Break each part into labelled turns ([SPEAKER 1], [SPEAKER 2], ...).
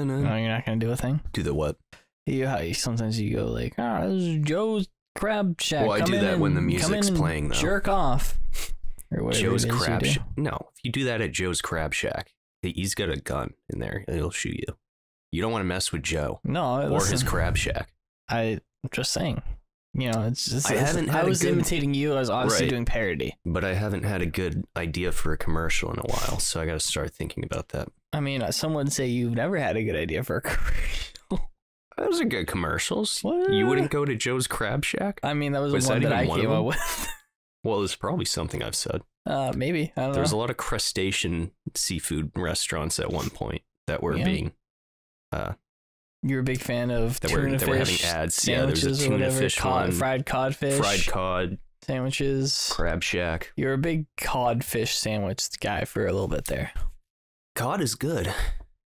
[SPEAKER 1] No, you're not gonna do a thing.
[SPEAKER 2] Do the what?
[SPEAKER 1] Sometimes you go like, this is Joe's Crab Shack.
[SPEAKER 2] Well, I do that when the music's playing, though.
[SPEAKER 1] Jerk off. Or
[SPEAKER 2] Joe's Crab Shack. No, if you do that at Joe's Crab Shack, he's got a gun in there. He'll shoot you. You don't want to mess with Joe.
[SPEAKER 1] No,
[SPEAKER 2] or his Crab Shack.
[SPEAKER 1] I'm just saying. You know, it's just.
[SPEAKER 2] I
[SPEAKER 1] was imitating you. I was obviously doing parody.
[SPEAKER 2] But I haven't had a good idea for a commercial in a while, so I got to start thinking about that.
[SPEAKER 1] I mean, some would say you've never had a good idea for a commercial.
[SPEAKER 2] Those are good commercials.
[SPEAKER 1] What?
[SPEAKER 2] You wouldn't go to Joe's Crab Shack?
[SPEAKER 1] I mean, that was the one that I came up with.
[SPEAKER 2] Well, it's probably something I've said.
[SPEAKER 1] Maybe. I don't know.
[SPEAKER 2] There's a lot of crustacean seafood restaurants at one point that were being...
[SPEAKER 1] You're a big fan of tuna fish.
[SPEAKER 2] They were having ads.
[SPEAKER 1] Yeah,
[SPEAKER 2] there's a tuna fish one.
[SPEAKER 1] Fried codfish.
[SPEAKER 2] Fried cod.
[SPEAKER 1] Sandwiches.
[SPEAKER 2] Crab Shack.
[SPEAKER 1] You're a big codfish sandwich guy for a little bit there.
[SPEAKER 2] Cod is good.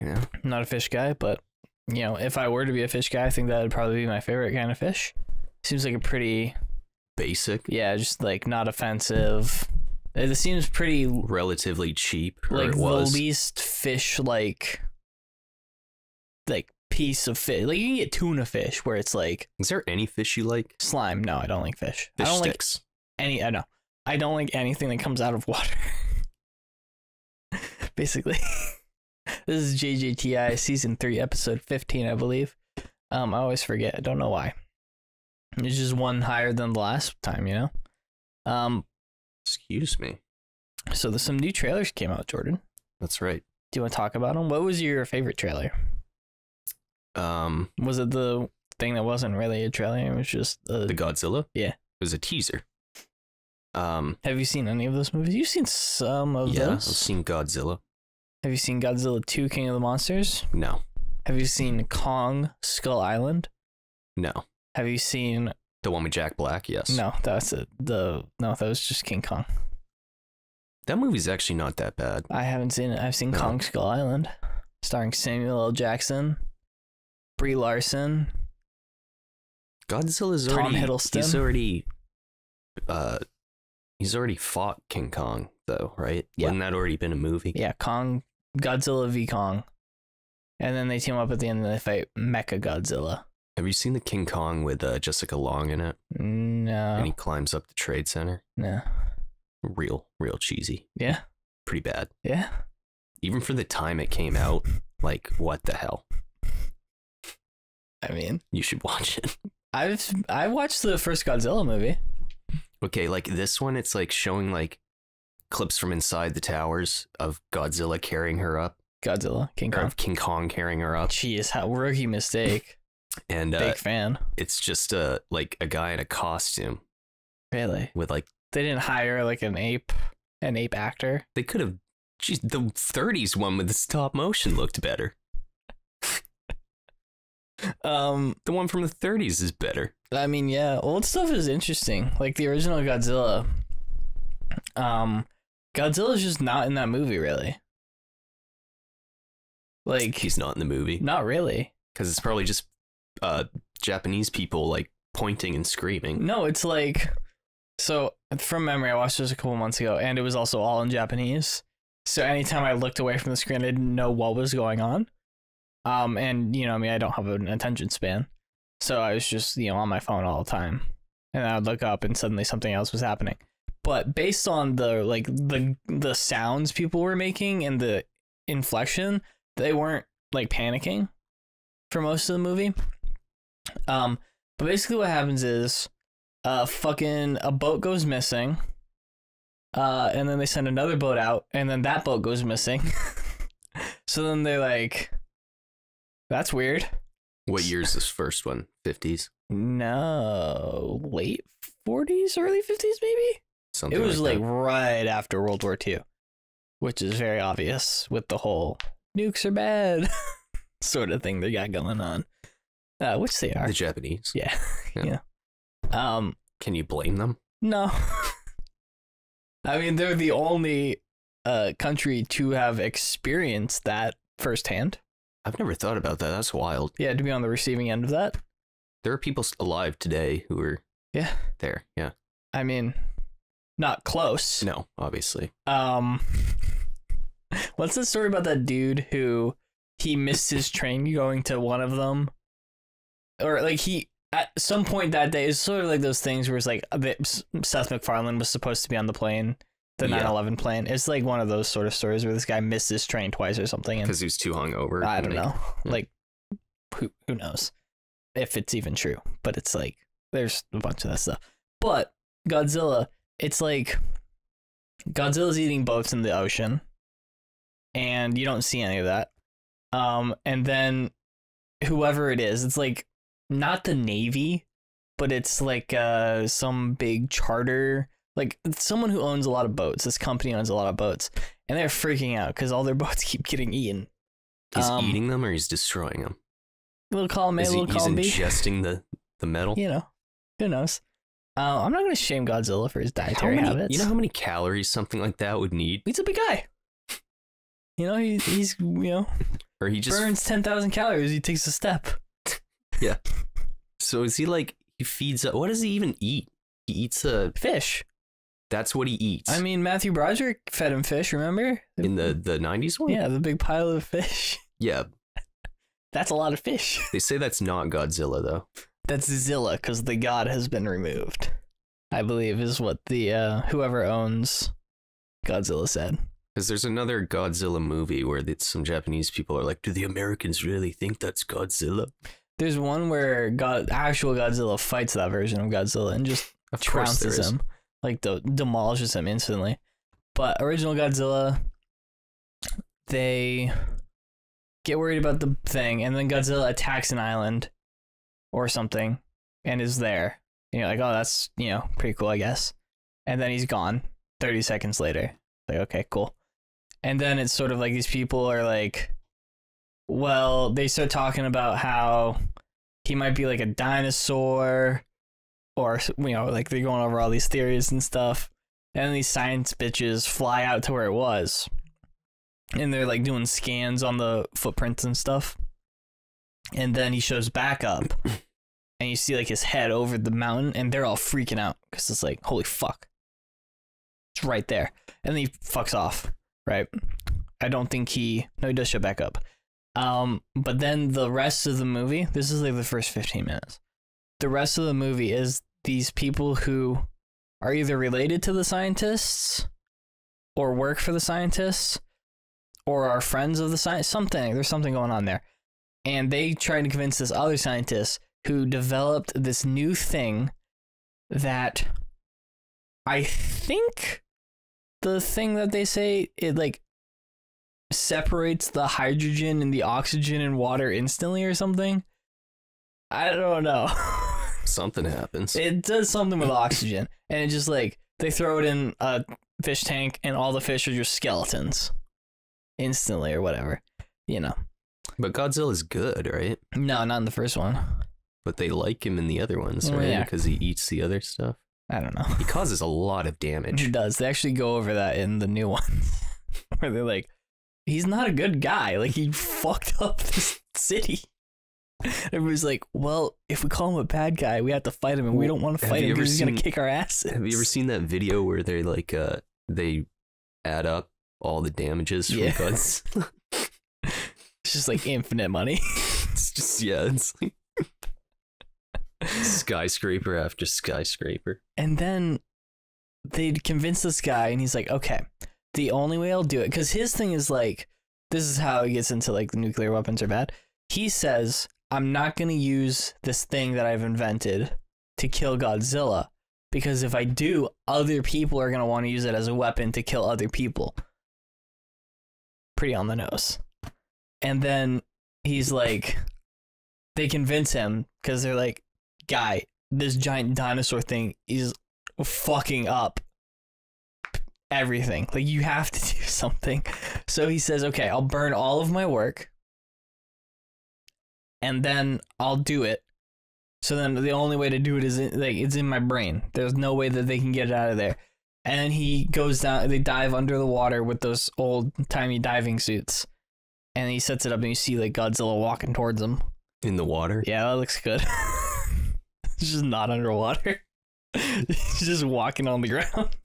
[SPEAKER 2] Yeah.
[SPEAKER 1] I'm not a fish guy, but, you know, if I were to be a fish guy, I think that would probably be my favorite kind of fish. Seems like a pretty...
[SPEAKER 2] Basic?
[SPEAKER 1] Yeah, just, like, not offensive. It seems pretty...
[SPEAKER 2] Relatively cheap.
[SPEAKER 1] Like, the least fish, like, piece of fish. Like, you can get tuna fish where it's like...
[SPEAKER 2] Is there any fish you like?
[SPEAKER 1] Slime. No, I don't like fish.
[SPEAKER 2] Fish
[SPEAKER 1] I don't
[SPEAKER 2] sticks.
[SPEAKER 1] Like I know. I don't like anything that comes out of water. Basically. This is JJTI season 3, episode 15, I believe. I always forget. I don't know why. It's just one higher than the last time, you know?
[SPEAKER 2] Excuse me.
[SPEAKER 1] So there's some new trailers came out, Jordan.
[SPEAKER 2] That's right.
[SPEAKER 1] Do you want to talk about them? What was your favorite trailer? Was it the thing that wasn't really a trailer? It was just
[SPEAKER 2] the Godzilla?
[SPEAKER 1] Yeah. It
[SPEAKER 2] was a teaser.
[SPEAKER 1] Have you seen any of those movies? You've seen some of those?
[SPEAKER 2] Yeah, I've seen Godzilla.
[SPEAKER 1] Have you seen Godzilla 2 King of the Monsters?
[SPEAKER 2] No.
[SPEAKER 1] Have you seen Kong Skull Island?
[SPEAKER 2] No.
[SPEAKER 1] Have you seen...
[SPEAKER 2] The one with Jack Black? Yes.
[SPEAKER 1] No, that's it. No, that was just King Kong.
[SPEAKER 2] That movie's actually not that bad.
[SPEAKER 1] I haven't seen it. I've seen Kong Skull Island, starring Samuel L. Jackson, Brie Larson,
[SPEAKER 2] Godzilla's
[SPEAKER 1] Tom
[SPEAKER 2] already...
[SPEAKER 1] Hiddleston.
[SPEAKER 2] He's already fought King Kong, though, right?
[SPEAKER 1] Yeah.
[SPEAKER 2] Wouldn't that already been a movie?
[SPEAKER 1] Yeah, Godzilla v. Kong. And then they team up at the end and they fight Mecha Godzilla.
[SPEAKER 2] Have you seen the King Kong with Jessica Long in it?
[SPEAKER 1] No.
[SPEAKER 2] And he climbs up the Trade Center?
[SPEAKER 1] No.
[SPEAKER 2] Real cheesy.
[SPEAKER 1] Yeah.
[SPEAKER 2] Pretty bad.
[SPEAKER 1] Yeah.
[SPEAKER 2] Even for the time it came out, like, what the hell?
[SPEAKER 1] I mean,
[SPEAKER 2] you should watch it.
[SPEAKER 1] I watched the first Godzilla movie.
[SPEAKER 2] Okay, like this one, it's like showing like clips from inside the towers of Godzilla carrying her up.
[SPEAKER 1] King Kong.
[SPEAKER 2] Of King Kong carrying her up.
[SPEAKER 1] Jeez, how rookie mistake.
[SPEAKER 2] And
[SPEAKER 1] big fan.
[SPEAKER 2] It's just like a guy in a costume.
[SPEAKER 1] Really?
[SPEAKER 2] With like
[SPEAKER 1] they didn't hire like an ape actor.
[SPEAKER 2] They could have. Geez, the 30s one with the stop motion looked better. The one from the 30s is better.
[SPEAKER 1] I mean, yeah, old stuff is interesting. Like the original Godzilla. Godzilla's just not in that movie, really. Like
[SPEAKER 2] he's not in the movie.
[SPEAKER 1] Not really.
[SPEAKER 2] Because it's probably just Japanese people like pointing and screaming.
[SPEAKER 1] No, it's like so from memory, I watched this a couple months ago, and it was also all in Japanese. So anytime I looked away from the screen, I didn't know what was going on. And you know, I mean, I don't have an attention span, so I was just on my phone all the time, and I would look up, and suddenly something else was happening. But based on the sounds people were making and the inflection, they weren't like panicking for most of the movie. But basically, what happens is, a boat goes missing, and then they send another boat out, and then that boat goes missing. So then they're like, that's weird.
[SPEAKER 2] What year is this first one? 50s?
[SPEAKER 1] No, late 40s, early 50s, maybe? Something it was like right after World War II, which is very obvious with the whole nukes are bad sort of thing they got going on. Which they are.
[SPEAKER 2] The Japanese.
[SPEAKER 1] Yeah. Yeah.
[SPEAKER 2] Can you blame them?
[SPEAKER 1] No. I mean, they're the only country to have experienced that firsthand.
[SPEAKER 2] I've never thought about that. That's wild.
[SPEAKER 1] Yeah, to be on the receiving end of that.
[SPEAKER 2] There are people alive today who are there. Yeah.
[SPEAKER 1] I mean, not close.
[SPEAKER 2] No, obviously.
[SPEAKER 1] What's the story about that dude who he missed his train going to one of them? Or like he at some point that day, it's sort of like those things where it's like Seth MacFarlane was supposed to be on the plane, the 9/11 plane. It's like one of those sort of stories where this guy missed his train twice or something.
[SPEAKER 2] Because he was too hungover.
[SPEAKER 1] I don't know. Like, who knows if it's even true? But it's like, there's a bunch of that stuff. But Godzilla, it's like Godzilla's eating boats in the ocean, and you don't see any of that. And then whoever it is, it's like not the Navy, but it's like some big charter, like someone who owns a lot of boats. This company owns a lot of boats, and they're freaking out because all their boats keep getting eaten.
[SPEAKER 2] He's eating them, or he's destroying them.
[SPEAKER 1] Little column A, little column B.
[SPEAKER 2] He's ingesting the metal.
[SPEAKER 1] You know, who knows? I'm not gonna shame Godzilla for his dietary habits.
[SPEAKER 2] You know how many calories something like that would need?
[SPEAKER 1] He's a big guy. You know, he's
[SPEAKER 2] or he just
[SPEAKER 1] burns 10,000 calories. He takes a step.
[SPEAKER 2] Yeah. So is he like, he feeds, what does he even eat? He eats
[SPEAKER 1] fish.
[SPEAKER 2] That's what he eats.
[SPEAKER 1] I mean, Matthew Broderick fed him fish, remember?
[SPEAKER 2] In the 90s one?
[SPEAKER 1] Yeah, the big pile of fish.
[SPEAKER 2] Yeah.
[SPEAKER 1] That's a lot of fish.
[SPEAKER 2] They say that's not Godzilla, though.
[SPEAKER 1] That's Zilla, because the god has been removed, I believe, is what the whoever owns Godzilla said.
[SPEAKER 2] Because there's another Godzilla movie where some Japanese people are like, do the Americans really think that's Godzilla?
[SPEAKER 1] There's one where actual Godzilla fights that version of Godzilla and just trounces him, like demolishes him instantly. But original Godzilla, they get worried about the thing, and then Godzilla attacks an island or something and is there. And you're like, oh, that's, pretty cool, I guess. And then he's gone 30 seconds later. Like, okay, cool. And then it's sort of like these people are like, well, they start talking about how he might be like a dinosaur, or, like they're going over all these theories and stuff. And then these science bitches fly out to where it was. And they're like doing scans on the footprints and stuff. And then he shows back up and you see like his head over the mountain, and they're all freaking out because it's like, holy fuck. It's right there. And then he fucks off, right? I don't think he does show back up. But then the rest of the movie, this is like the first 15 minutes. The rest of the movie is these people who are either related to the scientists or work for the scientists or are friends of the science. There's something going on there. And they try to convince this other scientist who developed this new thing that I think the thing that they say, it like separates the hydrogen and the oxygen in water instantly or something. I don't know.
[SPEAKER 2] Something happens.
[SPEAKER 1] It does something with oxygen, and it just like they throw it in a fish tank and all the fish are just skeletons instantly or whatever, But
[SPEAKER 2] Godzilla's good, right?
[SPEAKER 1] No, not in the first one.
[SPEAKER 2] But they like him in the other ones, right?
[SPEAKER 1] Yeah.
[SPEAKER 2] Because he eats the other stuff.
[SPEAKER 1] I don't know.
[SPEAKER 2] He causes a lot of damage.
[SPEAKER 1] He does. They actually go over that in the new ones where they're like, he's not a good guy. Like, he fucked up this city. Everybody's like, well, if we call him a bad guy, we have to fight him, and we don't want to fight him because he's going to kick our asses.
[SPEAKER 2] Have you ever seen that video where they like they add up all the damages from Godzilla?
[SPEAKER 1] It's just like infinite money.
[SPEAKER 2] It's just, it's like skyscraper after skyscraper.
[SPEAKER 1] And then they convince this guy, and he's like, okay, the only way I'll do it, because his thing is like, this is how he gets into like the nuclear weapons are bad. He says, I'm not going to use this thing that I've invented to kill Godzilla, because if I do, other people are going to want to use it as a weapon to kill other people. Pretty on the nose. And then he's like, they convince him because they're like, guy, this giant dinosaur thing is fucking up everything. Like, you have to do something. So he says, okay, I'll burn all of my work and then I'll do it. So then the only way to do it is it's in my brain. There's no way that they can get it out of there. And then he goes down, they dive under the water with those old timey diving suits. And he sets it up and you see like Godzilla walking towards him.
[SPEAKER 2] In the water?
[SPEAKER 1] Yeah, that looks good. He's just not underwater. He's just walking on the ground.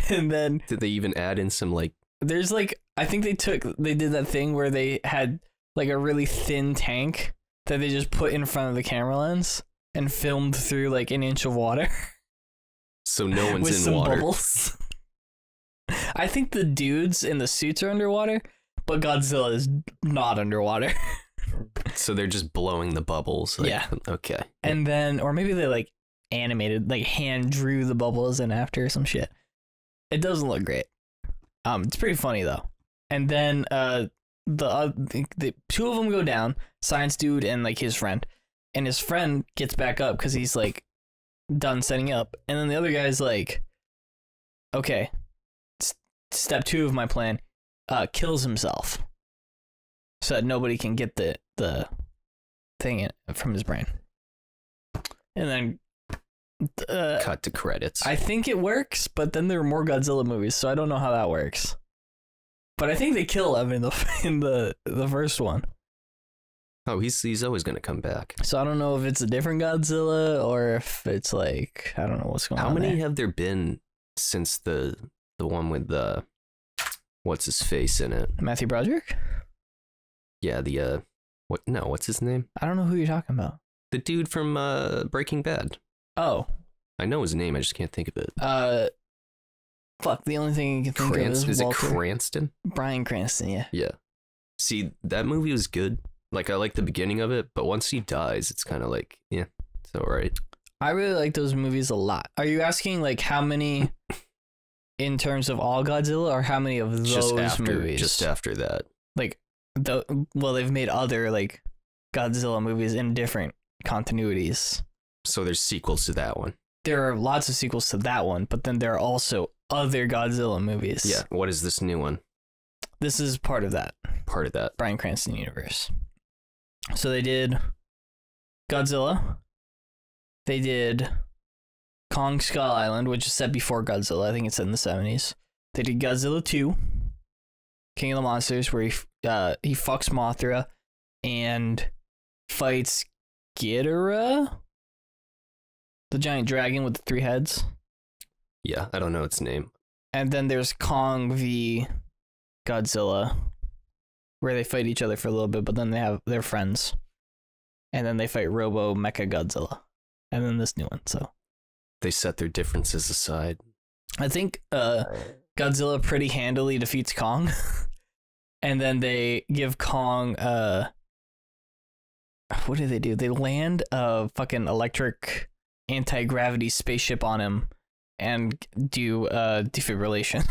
[SPEAKER 1] And then
[SPEAKER 2] did they even add in some like?
[SPEAKER 1] There's like I think they did that thing where they had like a really thin tank that they just put in front of the camera lens and filmed through like an inch of water.
[SPEAKER 2] So no one's
[SPEAKER 1] with
[SPEAKER 2] in
[SPEAKER 1] some
[SPEAKER 2] water.
[SPEAKER 1] Bubbles. I think the dudes in the suits are underwater, but Godzilla is not underwater.
[SPEAKER 2] So they're just blowing the bubbles. Like,
[SPEAKER 1] yeah.
[SPEAKER 2] Okay.
[SPEAKER 1] And then, or maybe they like animated, like hand drew the bubbles in after some shit. It doesn't look great. It's pretty funny though. And then the two of them go down, science dude and like his friend, and his friend gets back up because he's like done setting up, and then the other guy's like, okay, step 2 of my plan, kills himself so that nobody can get the thing from his brain. And then
[SPEAKER 2] cut to credits.
[SPEAKER 1] I think it works, but then there are more Godzilla movies, so I don't know how that works. But I think they kill him in the first one.
[SPEAKER 2] Oh, he's always gonna come back.
[SPEAKER 1] So I don't know if it's a different Godzilla or if it's like I don't know what's going on.
[SPEAKER 2] How many
[SPEAKER 1] there.
[SPEAKER 2] have there been since the one with the what's his face in it?
[SPEAKER 1] Matthew Broderick?
[SPEAKER 2] Yeah, the what's his name?
[SPEAKER 1] I don't know who you're talking about.
[SPEAKER 2] The dude from Breaking Bad.
[SPEAKER 1] Oh.
[SPEAKER 2] I know his name, I just can't think of it.
[SPEAKER 1] Fuck, the only thing I can think of is Walter.
[SPEAKER 2] It Cranston?
[SPEAKER 1] Bryan Cranston, yeah.
[SPEAKER 2] Yeah. See, that movie was good. Like, I like the beginning of it, but once he dies, it's kind of like, yeah, it's all right.
[SPEAKER 1] I really like those movies a lot. Are you asking, like, how many in terms of all Godzilla, or how many of those movies?
[SPEAKER 2] Just after that.
[SPEAKER 1] Like, well, they've made other, like, Godzilla movies in different continuities.
[SPEAKER 2] So there's sequels to that one.
[SPEAKER 1] There are lots of sequels to that one, but then there are also other Godzilla movies.
[SPEAKER 2] Yeah, what is this new one?
[SPEAKER 1] This is part of that.
[SPEAKER 2] Part of that.
[SPEAKER 1] Bryan Cranston universe. So they did Godzilla. They did Kong Skull Island, which is set before Godzilla. I think it's set in the 70s. They did Godzilla 2, King of the Monsters, where he fucks Mothra and fights Ghidorah, the giant dragon with the 3 heads.
[SPEAKER 2] Yeah, I don't know its name.
[SPEAKER 1] And then there's Kong v Godzilla, where they fight each other for a little bit, but then they're friends. And then they fight Robo Mecha Godzilla. And then this new one, so.
[SPEAKER 2] They set their differences aside.
[SPEAKER 1] I think Godzilla pretty handily defeats Kong. And then they give Kong, what do? They land a fucking electric anti-gravity spaceship on him and do defibrillation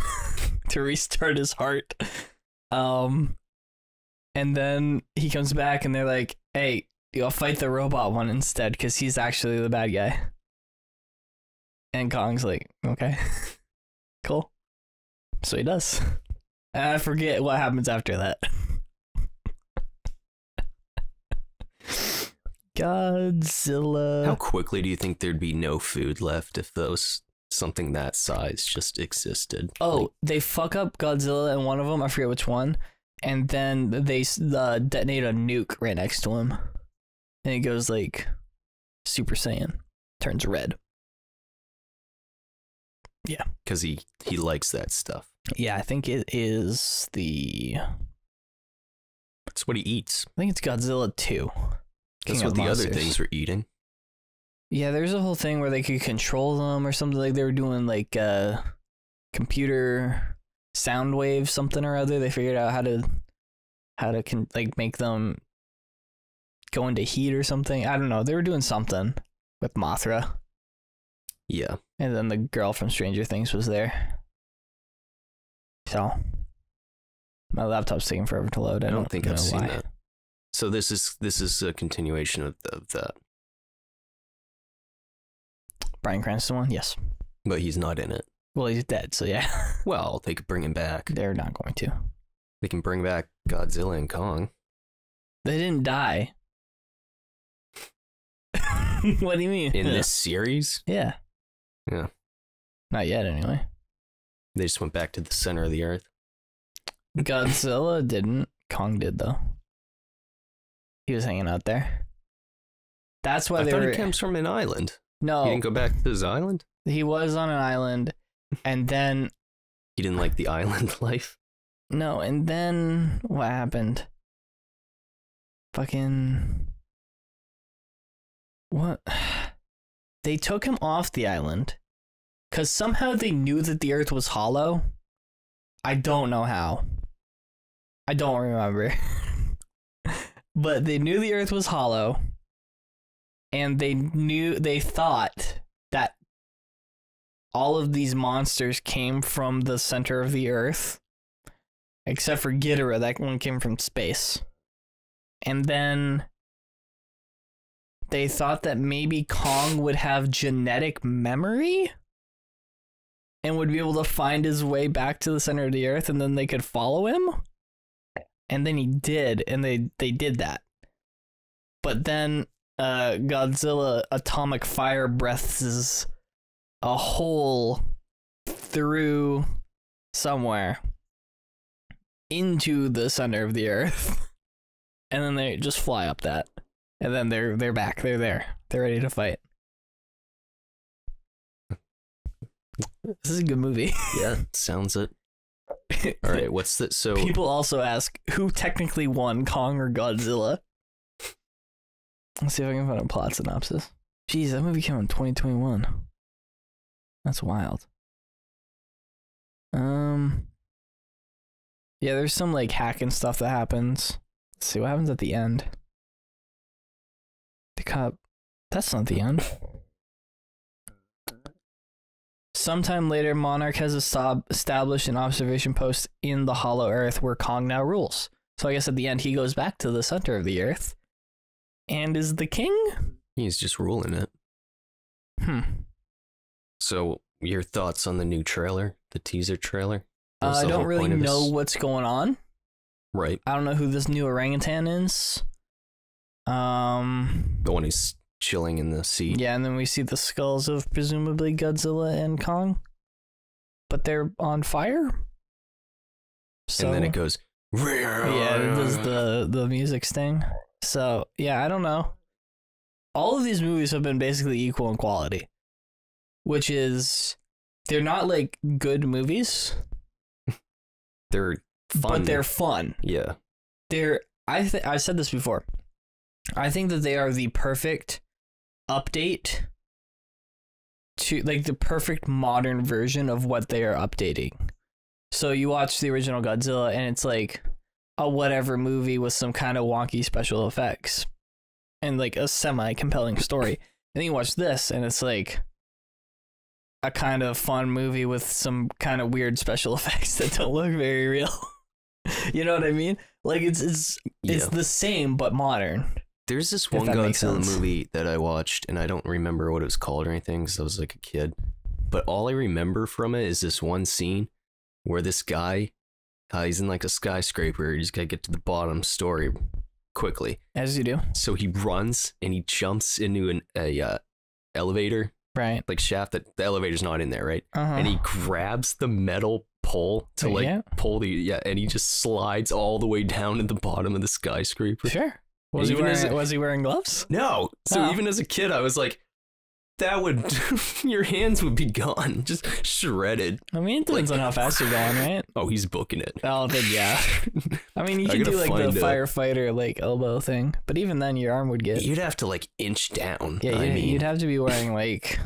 [SPEAKER 1] to restart his heart. And then he comes back and they're like, hey, you'll fight the robot one instead because he's actually the bad guy. And Kong's like, okay, cool. So he does. And I forget what happens after that. Godzilla.
[SPEAKER 2] How quickly do you think there'd be no food left if something that size just existed?
[SPEAKER 1] Oh,
[SPEAKER 2] like,
[SPEAKER 1] they fuck up Godzilla and one of them, I forget which one, and then they detonate a nuke right next to him. And it goes like Super Saiyan, turns red. Yeah.
[SPEAKER 2] Because he likes that stuff.
[SPEAKER 1] Yeah, I think it is
[SPEAKER 2] That's what he eats.
[SPEAKER 1] I think it's Godzilla 2.
[SPEAKER 2] That's what the other things were eating.
[SPEAKER 1] Yeah, there's a whole thing where they could control them or something, like they were doing like computer sound wave something or other. They figured out how to like make them go into heat or something. I don't know. They were doing something with Mothra.
[SPEAKER 2] Yeah.
[SPEAKER 1] And then the girl from Stranger Things was there. So my laptop's taking forever to load.
[SPEAKER 2] I don't think I've seen
[SPEAKER 1] why.
[SPEAKER 2] that. So this is a continuation of that.
[SPEAKER 1] Bryan Cranston one? Yes.
[SPEAKER 2] But he's not in it.
[SPEAKER 1] Well, he's dead, so yeah.
[SPEAKER 2] Well, they could bring him back.
[SPEAKER 1] They're not going to.
[SPEAKER 2] They can bring back Godzilla and Kong.
[SPEAKER 1] They didn't die. What do you mean?
[SPEAKER 2] In this series?
[SPEAKER 1] Yeah.
[SPEAKER 2] Yeah.
[SPEAKER 1] Not yet, anyway.
[SPEAKER 2] They just went back to the center of the earth.
[SPEAKER 1] Godzilla didn't. Kong did, though. He was hanging out there. That's why
[SPEAKER 2] I
[SPEAKER 1] they
[SPEAKER 2] thought
[SPEAKER 1] were.
[SPEAKER 2] he comes from an island.
[SPEAKER 1] No,
[SPEAKER 2] He didn't go back to his island?
[SPEAKER 1] he was on an island, and then
[SPEAKER 2] He didn't like the island life?
[SPEAKER 1] no, and then what happened? Fucking what? They took him off the island because somehow they knew that the Earth was hollow. I don't know how. I don't remember. But they knew the Earth was hollow, and they thought that all of these monsters came from the center of the Earth, except for Ghidorah. That one came from space. And then they thought that maybe Kong would have genetic memory and would be able to find his way back to the center of the Earth, and then they could follow him. And then he did, and they did that. But then Godzilla atomic fire breaths a hole through somewhere into the center of the Earth. And then they just fly up that. And then they're back. They're there. They're ready to fight. This is a good movie.
[SPEAKER 2] Yeah, sounds it. All right, what's the so
[SPEAKER 1] people also ask who technically won, Kong or Godzilla? Let's see if I can find a plot synopsis. Jeez, that movie came out in 2021. That's wild. Yeah, there's some like hacking stuff that happens. Let's see what happens at the end. The cop. That's not the end. Sometime later, Monarch has established an observation post in the Hollow Earth where Kong now rules. So I guess at the end, he goes back to the center of the Earth and is the king?
[SPEAKER 2] he's just ruling it. So, your thoughts on the new trailer, the teaser trailer?
[SPEAKER 1] I don't really know what's going on.
[SPEAKER 2] Right.
[SPEAKER 1] I don't know who this new orangutan is.
[SPEAKER 2] The one who's chilling in the seat.
[SPEAKER 1] Yeah, and then we see the skulls of presumably Godzilla and Kong, but they're on fire. So,
[SPEAKER 2] and then it goes.
[SPEAKER 1] Yeah, it does the music sting. So yeah, I don't know. All of these movies have been basically equal in quality, which is they're not like good movies.
[SPEAKER 2] They're fun.
[SPEAKER 1] But they're fun.
[SPEAKER 2] Yeah.
[SPEAKER 1] I said this before. I think that they are the perfect update to like the perfect modern version of what they are updating. So you watch the original Godzilla and it's like a whatever movie with some kind of wonky special effects and like a semi-compelling story. And then you watch this and it's like a kind of fun movie with some kind of weird special effects that don't look very real. You know what I mean? Like it's the same but modern.
[SPEAKER 2] There's this one Godzilla movie that I watched, and I don't remember what it was called or anything because I was like a kid. But all I remember from it is this one scene where this guy, he's in like a skyscraper. He's got to get to the bottom story quickly.
[SPEAKER 1] As you do.
[SPEAKER 2] So he runs and he jumps into a elevator.
[SPEAKER 1] Right.
[SPEAKER 2] Like shaft that the elevator's not in there, right?
[SPEAKER 1] Uh-huh.
[SPEAKER 2] And he grabs the metal pole to pull and he just slides all the way down to the bottom of the skyscraper.
[SPEAKER 1] Sure. Was he wearing gloves?
[SPEAKER 2] No. So even as a kid, I was like, that would, your hands would be gone, just shredded.
[SPEAKER 1] I mean, it depends on how fast you're going, right?
[SPEAKER 2] Oh, he's booking it.
[SPEAKER 1] Oh, then yeah. I mean, you can do like the firefighter like elbow thing, but even then your arm would get.
[SPEAKER 2] You'd have to like inch down.
[SPEAKER 1] Yeah, you'd have to be wearing like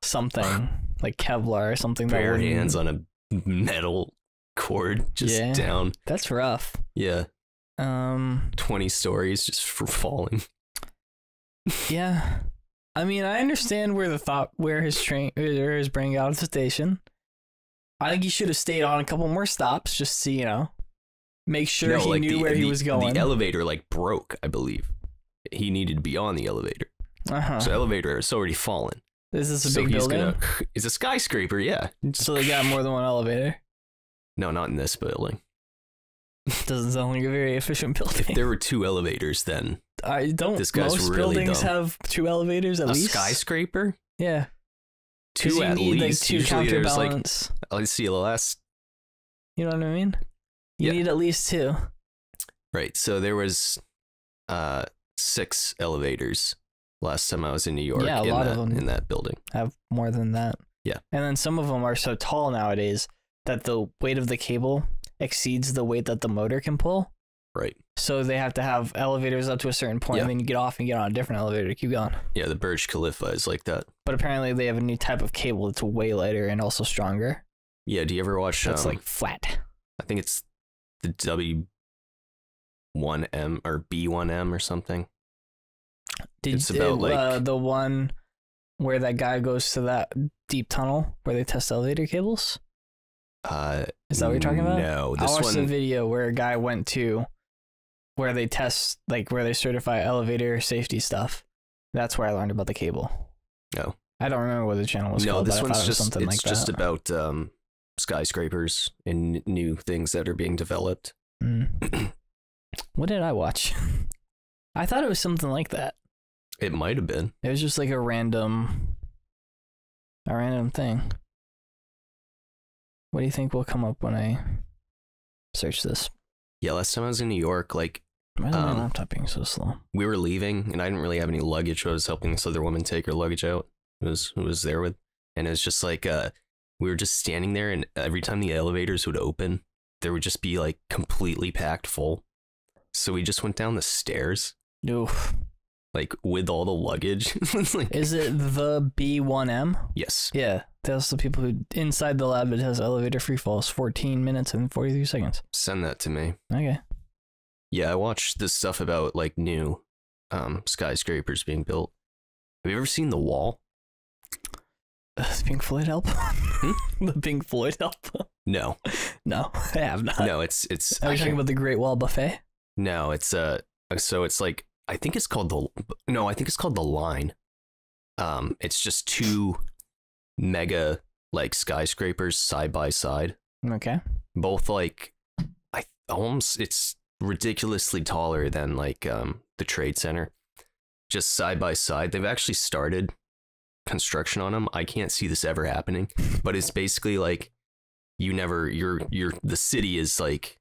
[SPEAKER 1] something like Kevlar or something.
[SPEAKER 2] Bare hands on a metal cord just down.
[SPEAKER 1] That's rough.
[SPEAKER 2] Yeah. 20 stories just for falling.
[SPEAKER 1] Yeah. I mean, I understand where his brain got off the station. I think he should have stayed on a couple more stops just to, make sure he knew where he was going.
[SPEAKER 2] The elevator broke, I believe. He needed to be on the elevator.
[SPEAKER 1] Uh-huh.
[SPEAKER 2] So the elevator is already fallen.
[SPEAKER 1] Is this a big building?
[SPEAKER 2] It's a skyscraper, yeah.
[SPEAKER 1] So they got more than one elevator?
[SPEAKER 2] No, not in this building.
[SPEAKER 1] Doesn't sound like a very efficient building.
[SPEAKER 2] If there were two elevators, then
[SPEAKER 1] this guy's most really buildings dumb. Have two elevators at least?
[SPEAKER 2] A skyscraper?
[SPEAKER 1] Yeah.
[SPEAKER 2] Two at least.
[SPEAKER 1] Like two counterbalance.
[SPEAKER 2] Let's see the last.
[SPEAKER 1] You know what I mean? You need at least two.
[SPEAKER 2] Right. So there was 6 elevators last time I was in New York.
[SPEAKER 1] Yeah, a lot of them
[SPEAKER 2] in that building
[SPEAKER 1] have more than that.
[SPEAKER 2] Yeah.
[SPEAKER 1] And then some of them are so tall nowadays that the weight of the cable exceeds the weight that the motor can pull.
[SPEAKER 2] Right.
[SPEAKER 1] So they have to have elevators up to a certain point, and then you get off and get on a different elevator to keep going.
[SPEAKER 2] Yeah, the Burj Khalifa is like that.
[SPEAKER 1] But apparently they have a new type of cable that's way lighter and also stronger.
[SPEAKER 2] Yeah, do you ever watch...
[SPEAKER 1] That's like flat.
[SPEAKER 2] I think it's the W1M or B1M or something. It's about like...
[SPEAKER 1] the one where that guy goes to that deep tunnel where they test elevator cables? Is that what you're talking about?
[SPEAKER 2] No,
[SPEAKER 1] I watched a video where a guy went to where they test, like where they certify elevator safety stuff. That's where I learned about the cable.
[SPEAKER 2] No.
[SPEAKER 1] I don't remember what the channel was called.
[SPEAKER 2] No, this one's just
[SPEAKER 1] something like that.
[SPEAKER 2] It's just about skyscrapers and new things that are being developed.
[SPEAKER 1] What did I watch? I thought it was something like that.
[SPEAKER 2] It might have been.
[SPEAKER 1] It was just like a random thing. What do you think will come up when I search this?
[SPEAKER 2] Yeah, last time I was in New York, like...
[SPEAKER 1] Why is my laptop being so slow?
[SPEAKER 2] We were leaving, and I didn't really have any luggage. I was helping this other woman take her luggage out. Who was there with... And it was just like... we were just standing there, and every time the elevators would open, there would just be, like, completely packed full. So we just went down the stairs.
[SPEAKER 1] Oof.
[SPEAKER 2] Like, with all the luggage. Like,
[SPEAKER 1] is it the B1M?
[SPEAKER 2] Yes.
[SPEAKER 1] Yeah. That's the people who, inside the lab, it has elevator free falls, 14 minutes and 43 seconds.
[SPEAKER 2] Send that to me.
[SPEAKER 1] Okay.
[SPEAKER 2] Yeah, I watched this stuff about, like, new skyscrapers being built. Have you ever seen The Wall?
[SPEAKER 1] Does Pink Floyd help? The Pink Floyd help?
[SPEAKER 2] No.
[SPEAKER 1] No, I have not.
[SPEAKER 2] No, it's...
[SPEAKER 1] Are you talking about the Great Wall Buffet?
[SPEAKER 2] No, it's, so it's like, I think it's called The Line. It's just two mega, like, skyscrapers side by side.
[SPEAKER 1] Okay.
[SPEAKER 2] Both, like, it's ridiculously taller than, like, the Trade Center. Just side by side. They've actually started construction on them. I can't see this ever happening, but it's basically like the city is like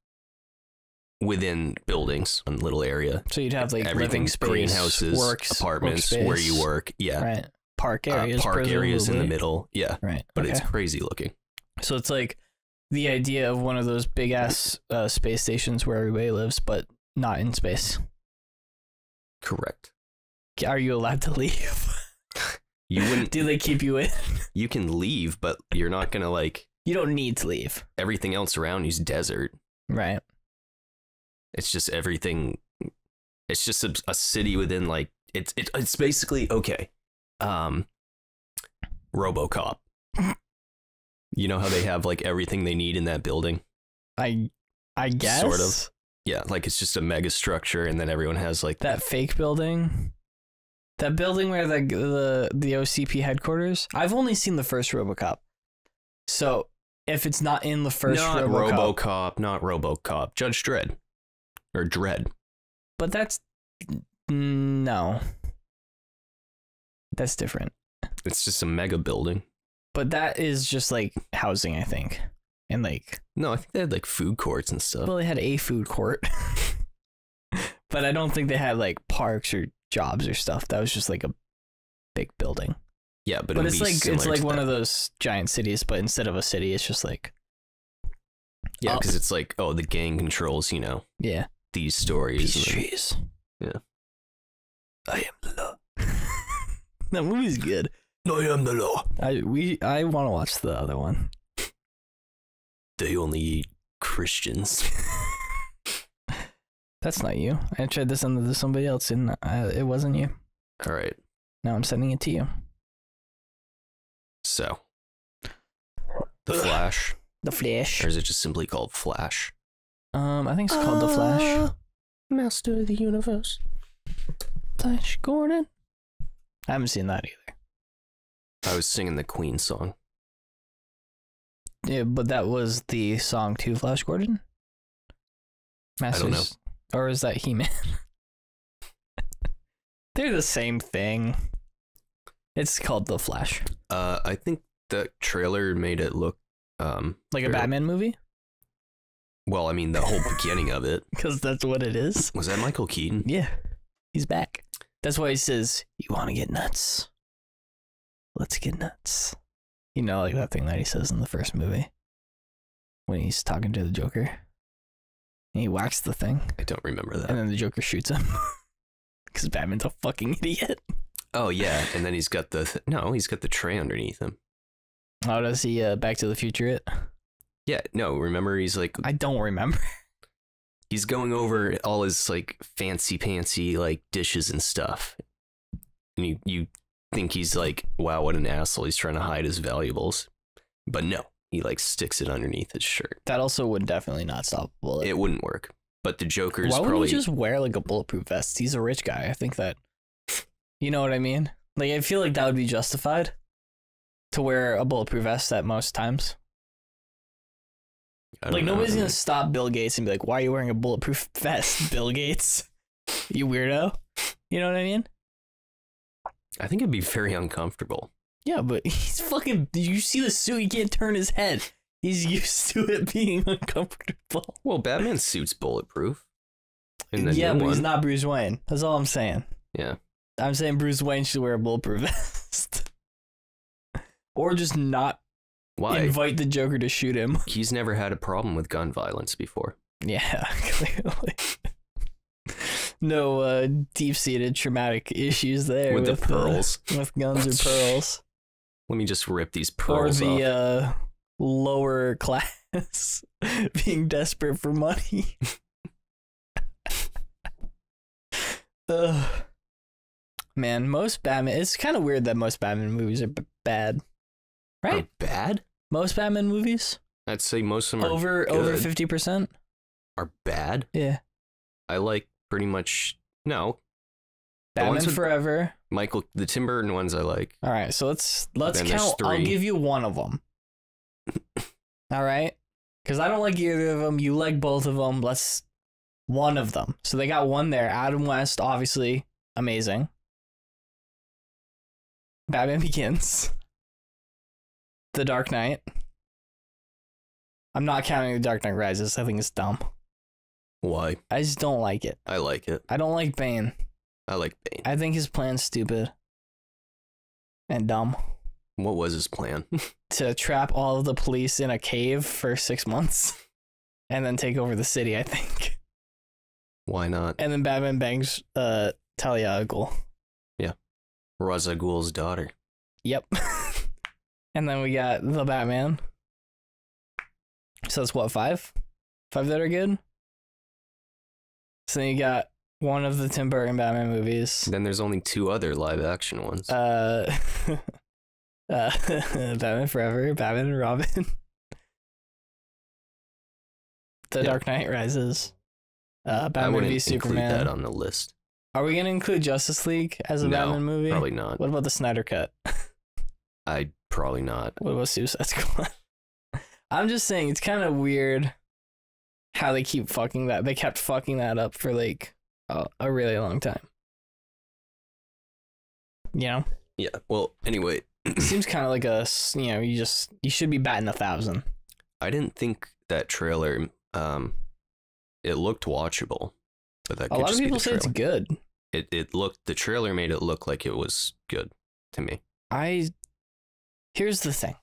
[SPEAKER 2] within buildings, one little area.
[SPEAKER 1] So you'd have like
[SPEAKER 2] everything,
[SPEAKER 1] space,
[SPEAKER 2] greenhouses, apartments, where you work. Yeah.
[SPEAKER 1] Right. Park areas.
[SPEAKER 2] Park areas in the middle. Yeah.
[SPEAKER 1] Right.
[SPEAKER 2] But it's crazy looking.
[SPEAKER 1] So it's like the idea of one of those big ass space stations where everybody lives, but not in space.
[SPEAKER 2] Correct.
[SPEAKER 1] Are you allowed to leave?
[SPEAKER 2] You wouldn't.
[SPEAKER 1] Do they keep you in?
[SPEAKER 2] You can leave, but you're not gonna like.
[SPEAKER 1] You don't need to leave.
[SPEAKER 2] Everything else around you's desert.
[SPEAKER 1] Right.
[SPEAKER 2] It's just everything. It's just a city within like it's basically okay. RoboCop. You know how they have like everything they need in that building? I
[SPEAKER 1] guess.
[SPEAKER 2] Sort of. Yeah, like it's just a mega structure, and then everyone has like
[SPEAKER 1] that fake building. That building where the OCP headquarters. I've only seen the first RoboCop, so if it's not in the first
[SPEAKER 2] not RoboCop, Judge Dredd, or Dredd.
[SPEAKER 1] But that's no. That's different.
[SPEAKER 2] It's just a mega building.
[SPEAKER 1] But that is just like housing, I think, and like.
[SPEAKER 2] No, I think they had like food courts and stuff.
[SPEAKER 1] Well, they had a food court, but I don't think they had like parks or jobs or stuff. That was just like a big building.
[SPEAKER 2] Yeah, but
[SPEAKER 1] it's like one of those giant cities, but instead of a city, it's just like.
[SPEAKER 2] Yeah, because it's like, oh, the gang controls,
[SPEAKER 1] Yeah.
[SPEAKER 2] These stories.
[SPEAKER 1] These trees.
[SPEAKER 2] Yeah.
[SPEAKER 1] I am the law. That movie's good.
[SPEAKER 2] I am the law.
[SPEAKER 1] I want to watch the other one.
[SPEAKER 2] They only eat Christians.
[SPEAKER 1] That's not you. I tried this on somebody else, and it wasn't you.
[SPEAKER 2] All right.
[SPEAKER 1] Now I'm sending it to you.
[SPEAKER 2] So, The Flash.
[SPEAKER 1] The Flash.
[SPEAKER 2] Or is it just simply called Flash?
[SPEAKER 1] I think it's called The Flash.
[SPEAKER 2] Master of the Universe.
[SPEAKER 1] Flash Gordon. I haven't seen that either.
[SPEAKER 2] I was singing the Queen song.
[SPEAKER 1] Yeah, but that was the song to Flash Gordon? Masters?
[SPEAKER 2] I don't know.
[SPEAKER 1] Or is that He-Man? They're the same thing. It's called The Flash.
[SPEAKER 2] I think that trailer made it look
[SPEAKER 1] like a Batman movie?
[SPEAKER 2] Well, I mean, the whole beginning of it.
[SPEAKER 1] Because that's what it is.
[SPEAKER 2] Was that Michael Keaton?
[SPEAKER 1] Yeah. He's back. That's why he says, "You want to get nuts? Let's get nuts." You know, like that thing that he says in the first movie when he's talking to the Joker. And he whacks the thing.
[SPEAKER 2] I don't remember that.
[SPEAKER 1] And then the Joker shoots him because Batman's a fucking idiot.
[SPEAKER 2] Oh yeah, and then he's got he's got the tray underneath him.
[SPEAKER 1] Oh, does he Back to the Future it?
[SPEAKER 2] Yeah, no, remember he's like...
[SPEAKER 1] I don't remember.
[SPEAKER 2] He's going over all his like fancy like dishes and stuff. And you think he's like, wow, what an asshole. He's trying to hide his valuables. But no, he like sticks it underneath his shirt.
[SPEAKER 1] That also would definitely not stop a bullet.
[SPEAKER 2] It wouldn't work. But the Joker's
[SPEAKER 1] probably... Why
[SPEAKER 2] probably...
[SPEAKER 1] would he just wear like a bulletproof vest? He's a rich guy. I think that... You know what I mean? Like, I feel like that would be justified to wear a bulletproof vest at most times. Like, nobody's going to stop Bill Gates and be like, why are you wearing a bulletproof vest, Bill Gates? You weirdo. You know what I mean?
[SPEAKER 2] I think it'd be very uncomfortable.
[SPEAKER 1] Yeah, but he's fucking... You see the suit, he can't turn his head. He's used to it being uncomfortable.
[SPEAKER 2] Well, Batman's suit's bulletproof.
[SPEAKER 1] Yeah, but he's not Bruce Wayne. That's all I'm saying.
[SPEAKER 2] Yeah.
[SPEAKER 1] I'm saying Bruce Wayne should wear a bulletproof vest. Or just not invite the Joker to shoot him.
[SPEAKER 2] He's never had a problem with gun violence before.
[SPEAKER 1] Yeah, clearly. No deep-seated traumatic issues there.
[SPEAKER 2] With the pearls.
[SPEAKER 1] With guns or pearls.
[SPEAKER 2] Let me just rip these pearls off.
[SPEAKER 1] Or the lower class being desperate for money. Man, most Batman... It's kind of weird that most Batman movies are bad. Right?
[SPEAKER 2] Are bad?
[SPEAKER 1] Most Batman movies?
[SPEAKER 2] I'd say most of them are
[SPEAKER 1] over 50%?
[SPEAKER 2] Are bad?
[SPEAKER 1] Yeah.
[SPEAKER 2] I like pretty much... No.
[SPEAKER 1] Batman Forever.
[SPEAKER 2] The Tim Burton ones I like.
[SPEAKER 1] All right, so let's count. I'll give you one of them. All right? Because I don't like either of them. You like both of them. Let's... One of them. So they got one there. Adam West, obviously, amazing. Batman Begins. The Dark Knight. I'm not counting The Dark Knight Rises. I think it's dumb.
[SPEAKER 2] Why?
[SPEAKER 1] I just don't like it.
[SPEAKER 2] I like it.
[SPEAKER 1] I don't like Bane.
[SPEAKER 2] I like Bane.
[SPEAKER 1] I think his plan's stupid. And dumb.
[SPEAKER 2] What was his plan?
[SPEAKER 1] To trap all of the police in a cave for 6 months. And then take over the city, I think.
[SPEAKER 2] Why not?
[SPEAKER 1] And then Batman bangs Talia al Ghul.
[SPEAKER 2] Yeah. Ra's al Ghul's daughter.
[SPEAKER 1] Yep. And then we got the Batman. So that's what, 5? 5 that are good? So then you got one of the Tim Burton Batman movies.
[SPEAKER 2] Then there's only 2 other live action ones.
[SPEAKER 1] Batman Forever, Batman and Robin. The Dark Knight Rises. Batman v Superman.
[SPEAKER 2] Include that on the list.
[SPEAKER 1] Are we gonna include Justice League as a Batman movie?
[SPEAKER 2] Probably not.
[SPEAKER 1] What about the Snyder Cut?
[SPEAKER 2] I'd probably not.
[SPEAKER 1] What about Suicide Squad? I'm just saying it's kind of weird how they keep fucking that. They kept fucking that up for like a really long time. You know?
[SPEAKER 2] Yeah. Well, anyway,
[SPEAKER 1] it seems kind of like you should be batting 1,000.
[SPEAKER 2] I didn't think that trailer. It looked watchable, but that
[SPEAKER 1] a lot of people say it's good.
[SPEAKER 2] The trailer made it look like it was good to me.
[SPEAKER 1] Here's the thing.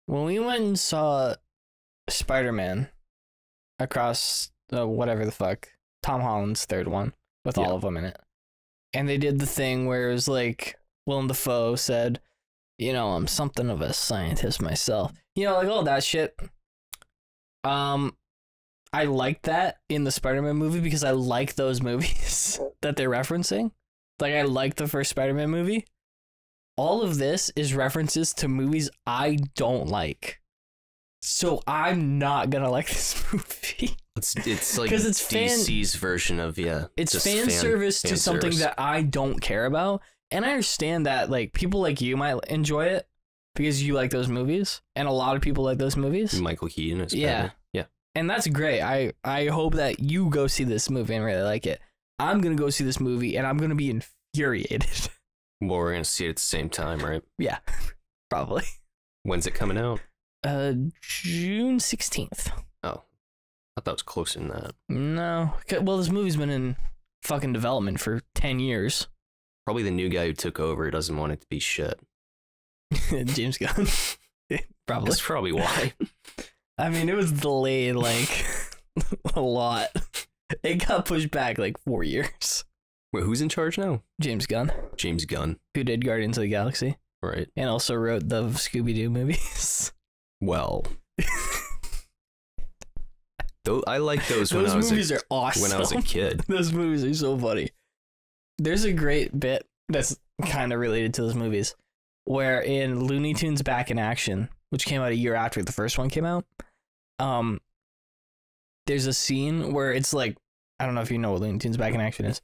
[SPEAKER 1] When we went and saw Spider-Man across whatever the fuck, Tom Holland's third one with all of them in it, and they did the thing where it was like Willem Dafoe said, I'm something of a scientist myself. Like all that shit. I like that in the Spider-Man movie because I like those movies that they're referencing. Like, I like the first Spider-Man movie. All of this is references to movies I don't like. So I'm not gonna like this movie.
[SPEAKER 2] It's like it's DC's version of,
[SPEAKER 1] It's fan service to something that I don't care about. And I understand that, like, people like you might enjoy it because you like those movies. And a lot of people like those movies.
[SPEAKER 2] Michael Keaton is
[SPEAKER 1] Yeah. And that's great. I hope that you go see this movie and really like it. I'm going to go see this movie and I'm going to be infuriated.
[SPEAKER 2] Well, we're going to see it at the same time, right?
[SPEAKER 1] Yeah, probably.
[SPEAKER 2] When's it coming out?
[SPEAKER 1] June 16th.
[SPEAKER 2] Oh, I thought it was closer than that.
[SPEAKER 1] No. Well, this movie's been in fucking development for 10 years.
[SPEAKER 2] Probably the new guy who took over doesn't want it to be shit.
[SPEAKER 1] James Gunn. Probably.
[SPEAKER 2] That's probably why.
[SPEAKER 1] I mean, it was delayed like a lot. It got pushed back like 4 years.
[SPEAKER 2] Wait, who's in charge now?
[SPEAKER 1] James Gunn.
[SPEAKER 2] James Gunn.
[SPEAKER 1] Who did Guardians of the Galaxy.
[SPEAKER 2] Right.
[SPEAKER 1] And also wrote the Scooby-Doo movies.
[SPEAKER 2] Well. I like those when
[SPEAKER 1] those
[SPEAKER 2] I was
[SPEAKER 1] movies are awesome.
[SPEAKER 2] When I was a kid.
[SPEAKER 1] Those movies are so funny. There's a great bit that's kind of related to those movies where in Looney Tunes Back in Action, which came out a year after the first one came out, there's a scene where it's like, I don't know if you know what Looney Tunes Back in Action is.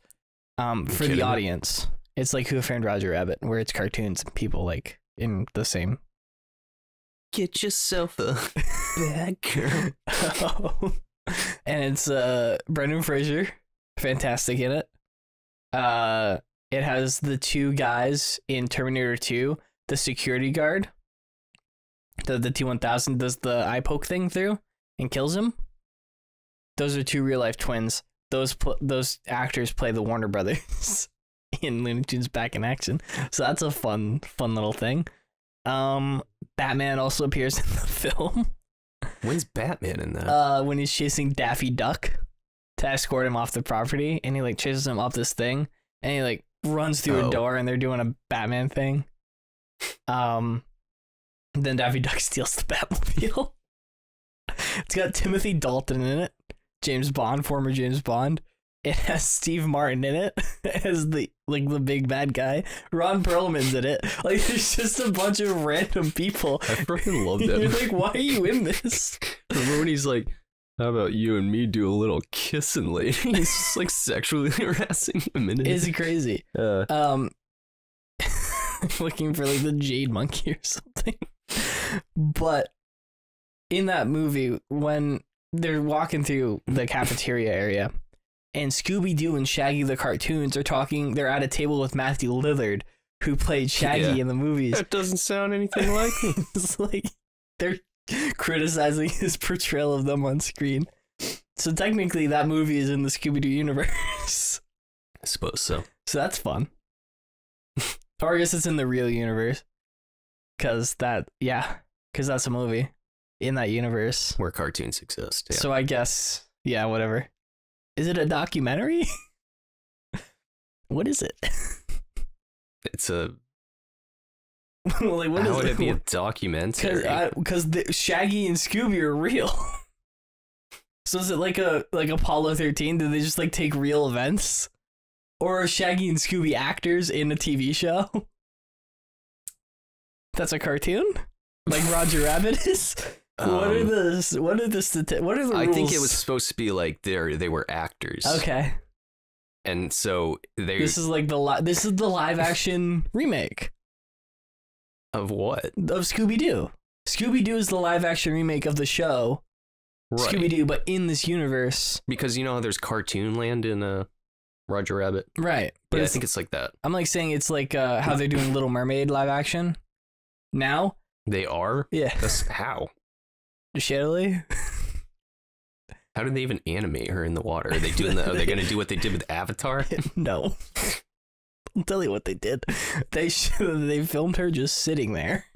[SPEAKER 1] For the audience, it's like Who Framed Roger Rabbit, where it's cartoons and people like in the same.
[SPEAKER 2] Get yourself a bad girl.
[SPEAKER 1] And it's Brendan Fraser, fantastic in it. It has the two guys in Terminator 2, the security guard, the T-1000 does the eye poke thing through and kills him. Those are two real life twins. Those actors play the Warner Brothers in Looney Tunes Back in Action. So that's a fun little thing. Batman also appears in the film.
[SPEAKER 2] When's Batman in that?
[SPEAKER 1] When he's chasing Daffy Duck to escort him off the property, and he like chases him up this thing, and he like runs through a door, and they're doing a Batman thing. Then Daffy Duck steals the Batmobile. It's got Timothy Dalton in it, James Bond, former James Bond. It has Steve Martin in it as the big bad guy. Ron Perlman's in it. Like, there's just a bunch of random people.
[SPEAKER 2] I freaking love that.
[SPEAKER 1] You're like, why are you in this?
[SPEAKER 2] Remember when he's like, how about you and me do a little kissing later? He's just like sexually harassing him in it.
[SPEAKER 1] It's crazy. Looking for like the Jade Monkey or something. But in that movie, when they're walking through the cafeteria area, and Scooby-Doo and Shaggy the cartoons are talking. They're at a table with Matthew Lillard, who played Shaggy in the movies.
[SPEAKER 2] That doesn't sound anything like me.
[SPEAKER 1] It's like they're criticizing his portrayal of them on screen. So technically, that movie is in the Scooby-Doo universe.
[SPEAKER 2] I suppose so.
[SPEAKER 1] So that's fun. Or I guess it's in the real universe. Because that's a movie in that universe.
[SPEAKER 2] Where cartoons exist. Yeah.
[SPEAKER 1] So I guess, whatever. Is it a documentary? What is it?
[SPEAKER 2] It's a.
[SPEAKER 1] Like, what
[SPEAKER 2] how would it be a documentary?
[SPEAKER 1] Because Shaggy and Scooby are real. So is it like Apollo 13? Did they just like take real events, or are Shaggy and Scooby actors in a TV show? That's a cartoon, like Roger Rabbit is. What are the rules?
[SPEAKER 2] I think it was supposed to be like they were actors.
[SPEAKER 1] Okay.
[SPEAKER 2] And so
[SPEAKER 1] this is like the live action remake
[SPEAKER 2] of what?
[SPEAKER 1] Of Scooby-Doo. Scooby-Doo is the live action remake of the show. Right. Scooby-Doo, but in this universe.
[SPEAKER 2] Because you know how there's Cartoon Land in Roger Rabbit.
[SPEAKER 1] Right.
[SPEAKER 2] But I think it's like that.
[SPEAKER 1] I'm like saying it's like how they're doing Little Mermaid live action now.
[SPEAKER 2] They are?
[SPEAKER 1] Yeah.
[SPEAKER 2] That's how.
[SPEAKER 1] Shittily?
[SPEAKER 2] How did they even animate her in the water? Are they doing that? Are they going to do what they did with Avatar?
[SPEAKER 1] No. I'll tell you what they did. They filmed her just sitting there,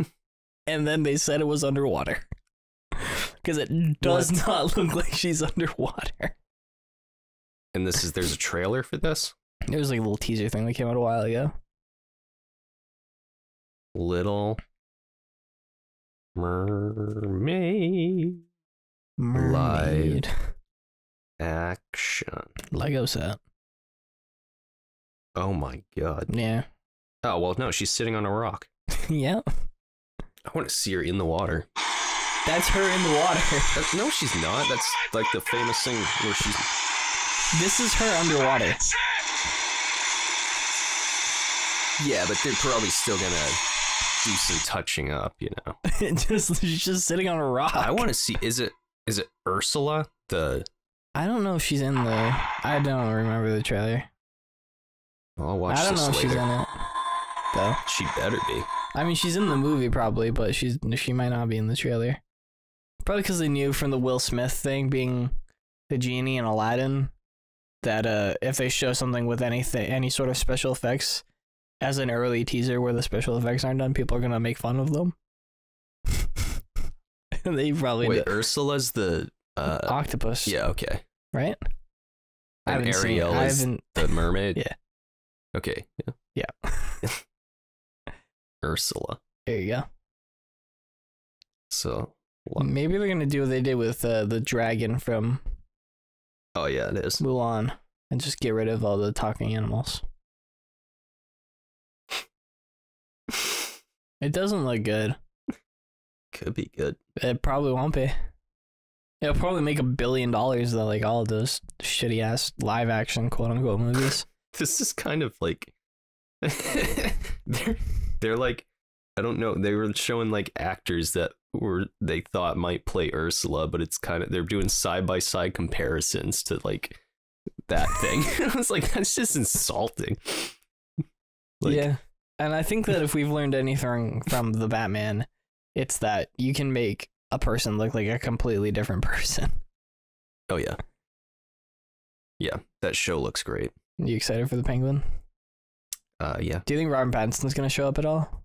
[SPEAKER 1] and then they said it was underwater. Because it does not look like she's underwater.
[SPEAKER 2] And there's a trailer for this?
[SPEAKER 1] There was like a little teaser thing that came out a while ago.
[SPEAKER 2] Little Mermaid. Live action.
[SPEAKER 1] Lego set.
[SPEAKER 2] Oh my god.
[SPEAKER 1] Yeah.
[SPEAKER 2] Oh, well, no, she's sitting on a rock.
[SPEAKER 1] Yeah.
[SPEAKER 2] I want to see her in the water.
[SPEAKER 1] That's her in the water.
[SPEAKER 2] No, she's not. That's like the famous thing where she's...
[SPEAKER 1] This is her underwater.
[SPEAKER 2] Yeah, but they're probably still gonna do some touching up, you know.
[SPEAKER 1] She's just sitting on a rock.
[SPEAKER 2] I want to see. Is it Ursula?
[SPEAKER 1] I don't know if she's in the. I don't remember the trailer.
[SPEAKER 2] I'll watch.
[SPEAKER 1] I don't know if she's in it. Though
[SPEAKER 2] she better be.
[SPEAKER 1] I mean, she's in the movie probably, but she might not be in the trailer. Probably because they knew from the Will Smith thing being the genie in Aladdin that if they show something with any sort of special effects as an early teaser where the special effects aren't done, people are gonna make fun of them. They probably
[SPEAKER 2] wait. Ursula's the
[SPEAKER 1] octopus.
[SPEAKER 2] Yeah. Okay.
[SPEAKER 1] Right.
[SPEAKER 2] And Ariel is the mermaid.
[SPEAKER 1] Yeah.
[SPEAKER 2] Okay.
[SPEAKER 1] Yeah.
[SPEAKER 2] Ursula.
[SPEAKER 1] There you go.
[SPEAKER 2] So
[SPEAKER 1] maybe they're gonna do what they did with the dragon from.
[SPEAKER 2] Oh yeah, it is
[SPEAKER 1] Mulan, and just get rid of all the talking animals. It doesn't look good.
[SPEAKER 2] Could be good.
[SPEAKER 1] It probably won't be. It'll probably make $1 billion though, like all of those shitty ass live action quote unquote movies.
[SPEAKER 2] This is kind of like they're like, I don't know, they were showing like actors that they thought might play Ursula, but it's kind of, they're doing side by side comparisons to like that thing. I was like, that's just insulting. Like,
[SPEAKER 1] yeah. And I think that if we've learned anything from the Batman, it's that you can make a person look like a completely different person.
[SPEAKER 2] Oh yeah. Yeah, that show looks great.
[SPEAKER 1] You excited for the Penguin?
[SPEAKER 2] Yeah.
[SPEAKER 1] Do you think Robert Pattinson's gonna show up at all?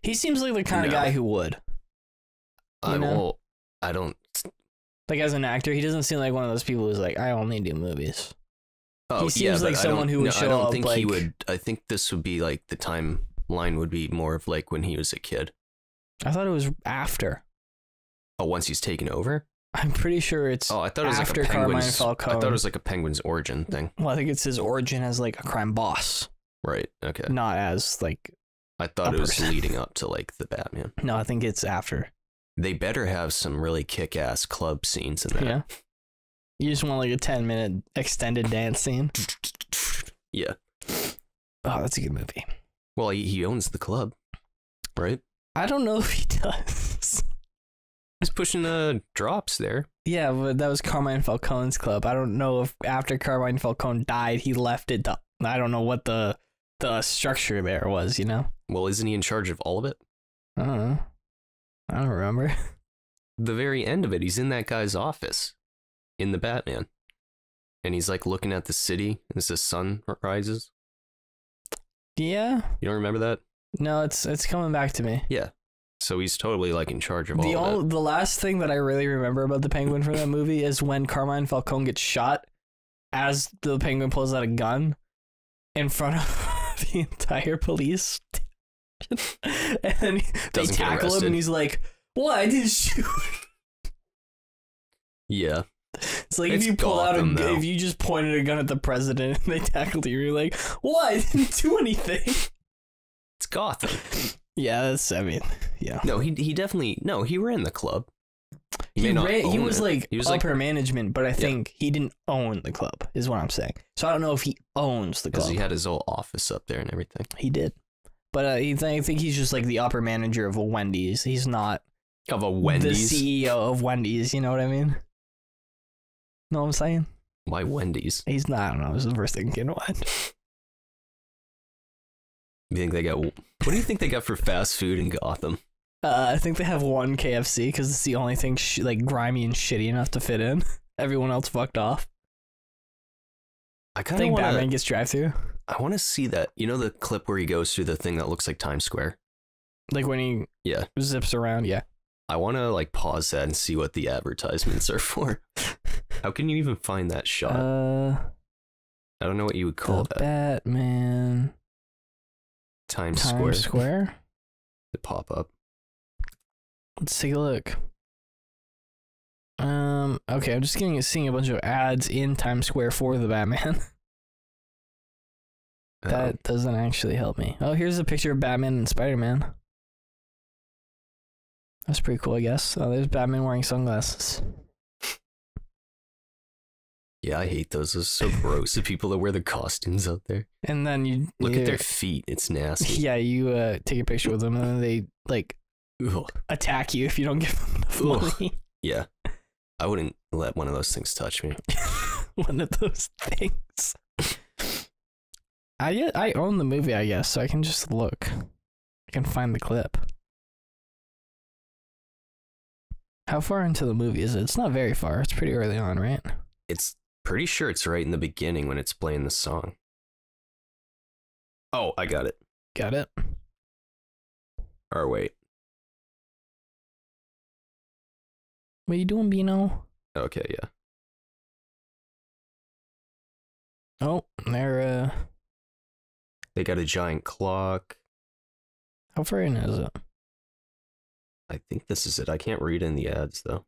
[SPEAKER 1] He seems like the kind of guy who would.
[SPEAKER 2] Well, I don't.
[SPEAKER 1] Like as an actor, he doesn't seem like one of those people who's like, I only do movies.
[SPEAKER 2] Oh,
[SPEAKER 1] he seems like someone who would show up. I don't think
[SPEAKER 2] he would. I think this would be like the timeline would be more of like when he was a kid.
[SPEAKER 1] I thought it was after.
[SPEAKER 2] Oh, once he's taken over?
[SPEAKER 1] I'm pretty sure it's.
[SPEAKER 2] Oh, I thought it was
[SPEAKER 1] after
[SPEAKER 2] like a
[SPEAKER 1] Carmine
[SPEAKER 2] Penguin's.
[SPEAKER 1] Falcone.
[SPEAKER 2] I thought it was like a Penguin's origin thing.
[SPEAKER 1] Well, I think it's his origin as like a crime boss.
[SPEAKER 2] Right. Okay.
[SPEAKER 1] Not as like.
[SPEAKER 2] I thought it was leading up to like the Batman.
[SPEAKER 1] No, I think it's after.
[SPEAKER 2] They better have some really kick-ass club scenes in that.
[SPEAKER 1] Yeah. You just want like a 10-minute extended dance scene.
[SPEAKER 2] Yeah.
[SPEAKER 1] Oh, that's a good movie.
[SPEAKER 2] Well, he owns the club, right?
[SPEAKER 1] I don't know if he does.
[SPEAKER 2] He's pushing drops there.
[SPEAKER 1] Yeah, but that was Carmine Falcone's club. I don't know if after Carmine Falcone died, he left it. I don't know what the structure there was, you know?
[SPEAKER 2] Well, isn't he in charge of all of it?
[SPEAKER 1] I don't know. I don't remember.
[SPEAKER 2] The very end of it, he's in that guy's office in the Batman. And he's like looking at the city as the sun rises.
[SPEAKER 1] Yeah.
[SPEAKER 2] You don't remember that?
[SPEAKER 1] No, it's coming back to me.
[SPEAKER 2] Yeah. So he's totally like in charge of all of it.
[SPEAKER 1] The last thing that I really remember about the Penguin from that movie is when Carmine Falcone gets shot as the Penguin pulls out a gun in front of the entire police. And then they tackle him and he's like, "What? I didn't shoot."
[SPEAKER 2] Yeah.
[SPEAKER 1] It's like if you pull out if you just pointed a gun at the president and they tackled you, you're like, "What? I didn't do anything."
[SPEAKER 2] It's Gotham.
[SPEAKER 1] Yeah, yeah.
[SPEAKER 2] No, he definitely, he ran the club.
[SPEAKER 1] He was upper management, but I think he didn't own the club, is what I'm saying. So I don't know if he owns the club.
[SPEAKER 2] Because he had his whole office up there and everything.
[SPEAKER 1] He did. But I think he's just like the upper manager of a Wendy's. He's not
[SPEAKER 2] of a Wendy's.
[SPEAKER 1] The CEO of Wendy's, you know what I mean? Know what I'm saying?
[SPEAKER 2] Why Wendy's?
[SPEAKER 1] He's not, I don't know, it was the first thing in mind.
[SPEAKER 2] You think they got? What do you think they got for fast food in Gotham?
[SPEAKER 1] I think they have one KFC because it's the only thing like grimy and shitty enough to fit in. Everyone else fucked off.
[SPEAKER 2] I kind of want
[SPEAKER 1] Batman gets drive-through.
[SPEAKER 2] I want to see that. You know the clip where he goes through the thing that looks like Times Square?
[SPEAKER 1] Like when he zips around, yeah.
[SPEAKER 2] I want to like pause that and see what the advertisements are for. How can you even find that shot? I don't know what you would call that.
[SPEAKER 1] Batman.
[SPEAKER 2] Times
[SPEAKER 1] Square?
[SPEAKER 2] The pop up.
[SPEAKER 1] Let's take a look. Okay, I'm just seeing a bunch of ads in Times Square for the Batman. That doesn't actually help me. Oh, here's a picture of Batman and Spider-Man. That's pretty cool, I guess. Oh, there's Batman wearing sunglasses.
[SPEAKER 2] Yeah, I hate those. Those are so gross. The people that wear the costumes out there.
[SPEAKER 1] And then you
[SPEAKER 2] look at their feet. It's nasty.
[SPEAKER 1] Yeah, you take a picture with them and then they like attack you if you don't give them enough money.
[SPEAKER 2] Yeah. I wouldn't let one of those things touch me.
[SPEAKER 1] One of those things. I own the movie, I guess, so I can just look. I can find the clip. How far into the movie is it? It's not very far. It's pretty early on, right?
[SPEAKER 2] It's Pretty sure it's right in the beginning when it's playing the song. Oh, I got it.
[SPEAKER 1] Got it?
[SPEAKER 2] Or wait.
[SPEAKER 1] What you doing, Bino?
[SPEAKER 2] Okay, yeah.
[SPEAKER 1] Oh, they're,
[SPEAKER 2] They got a giant clock.
[SPEAKER 1] how far in is it?
[SPEAKER 2] I think this is it. I can't read in the ads, though.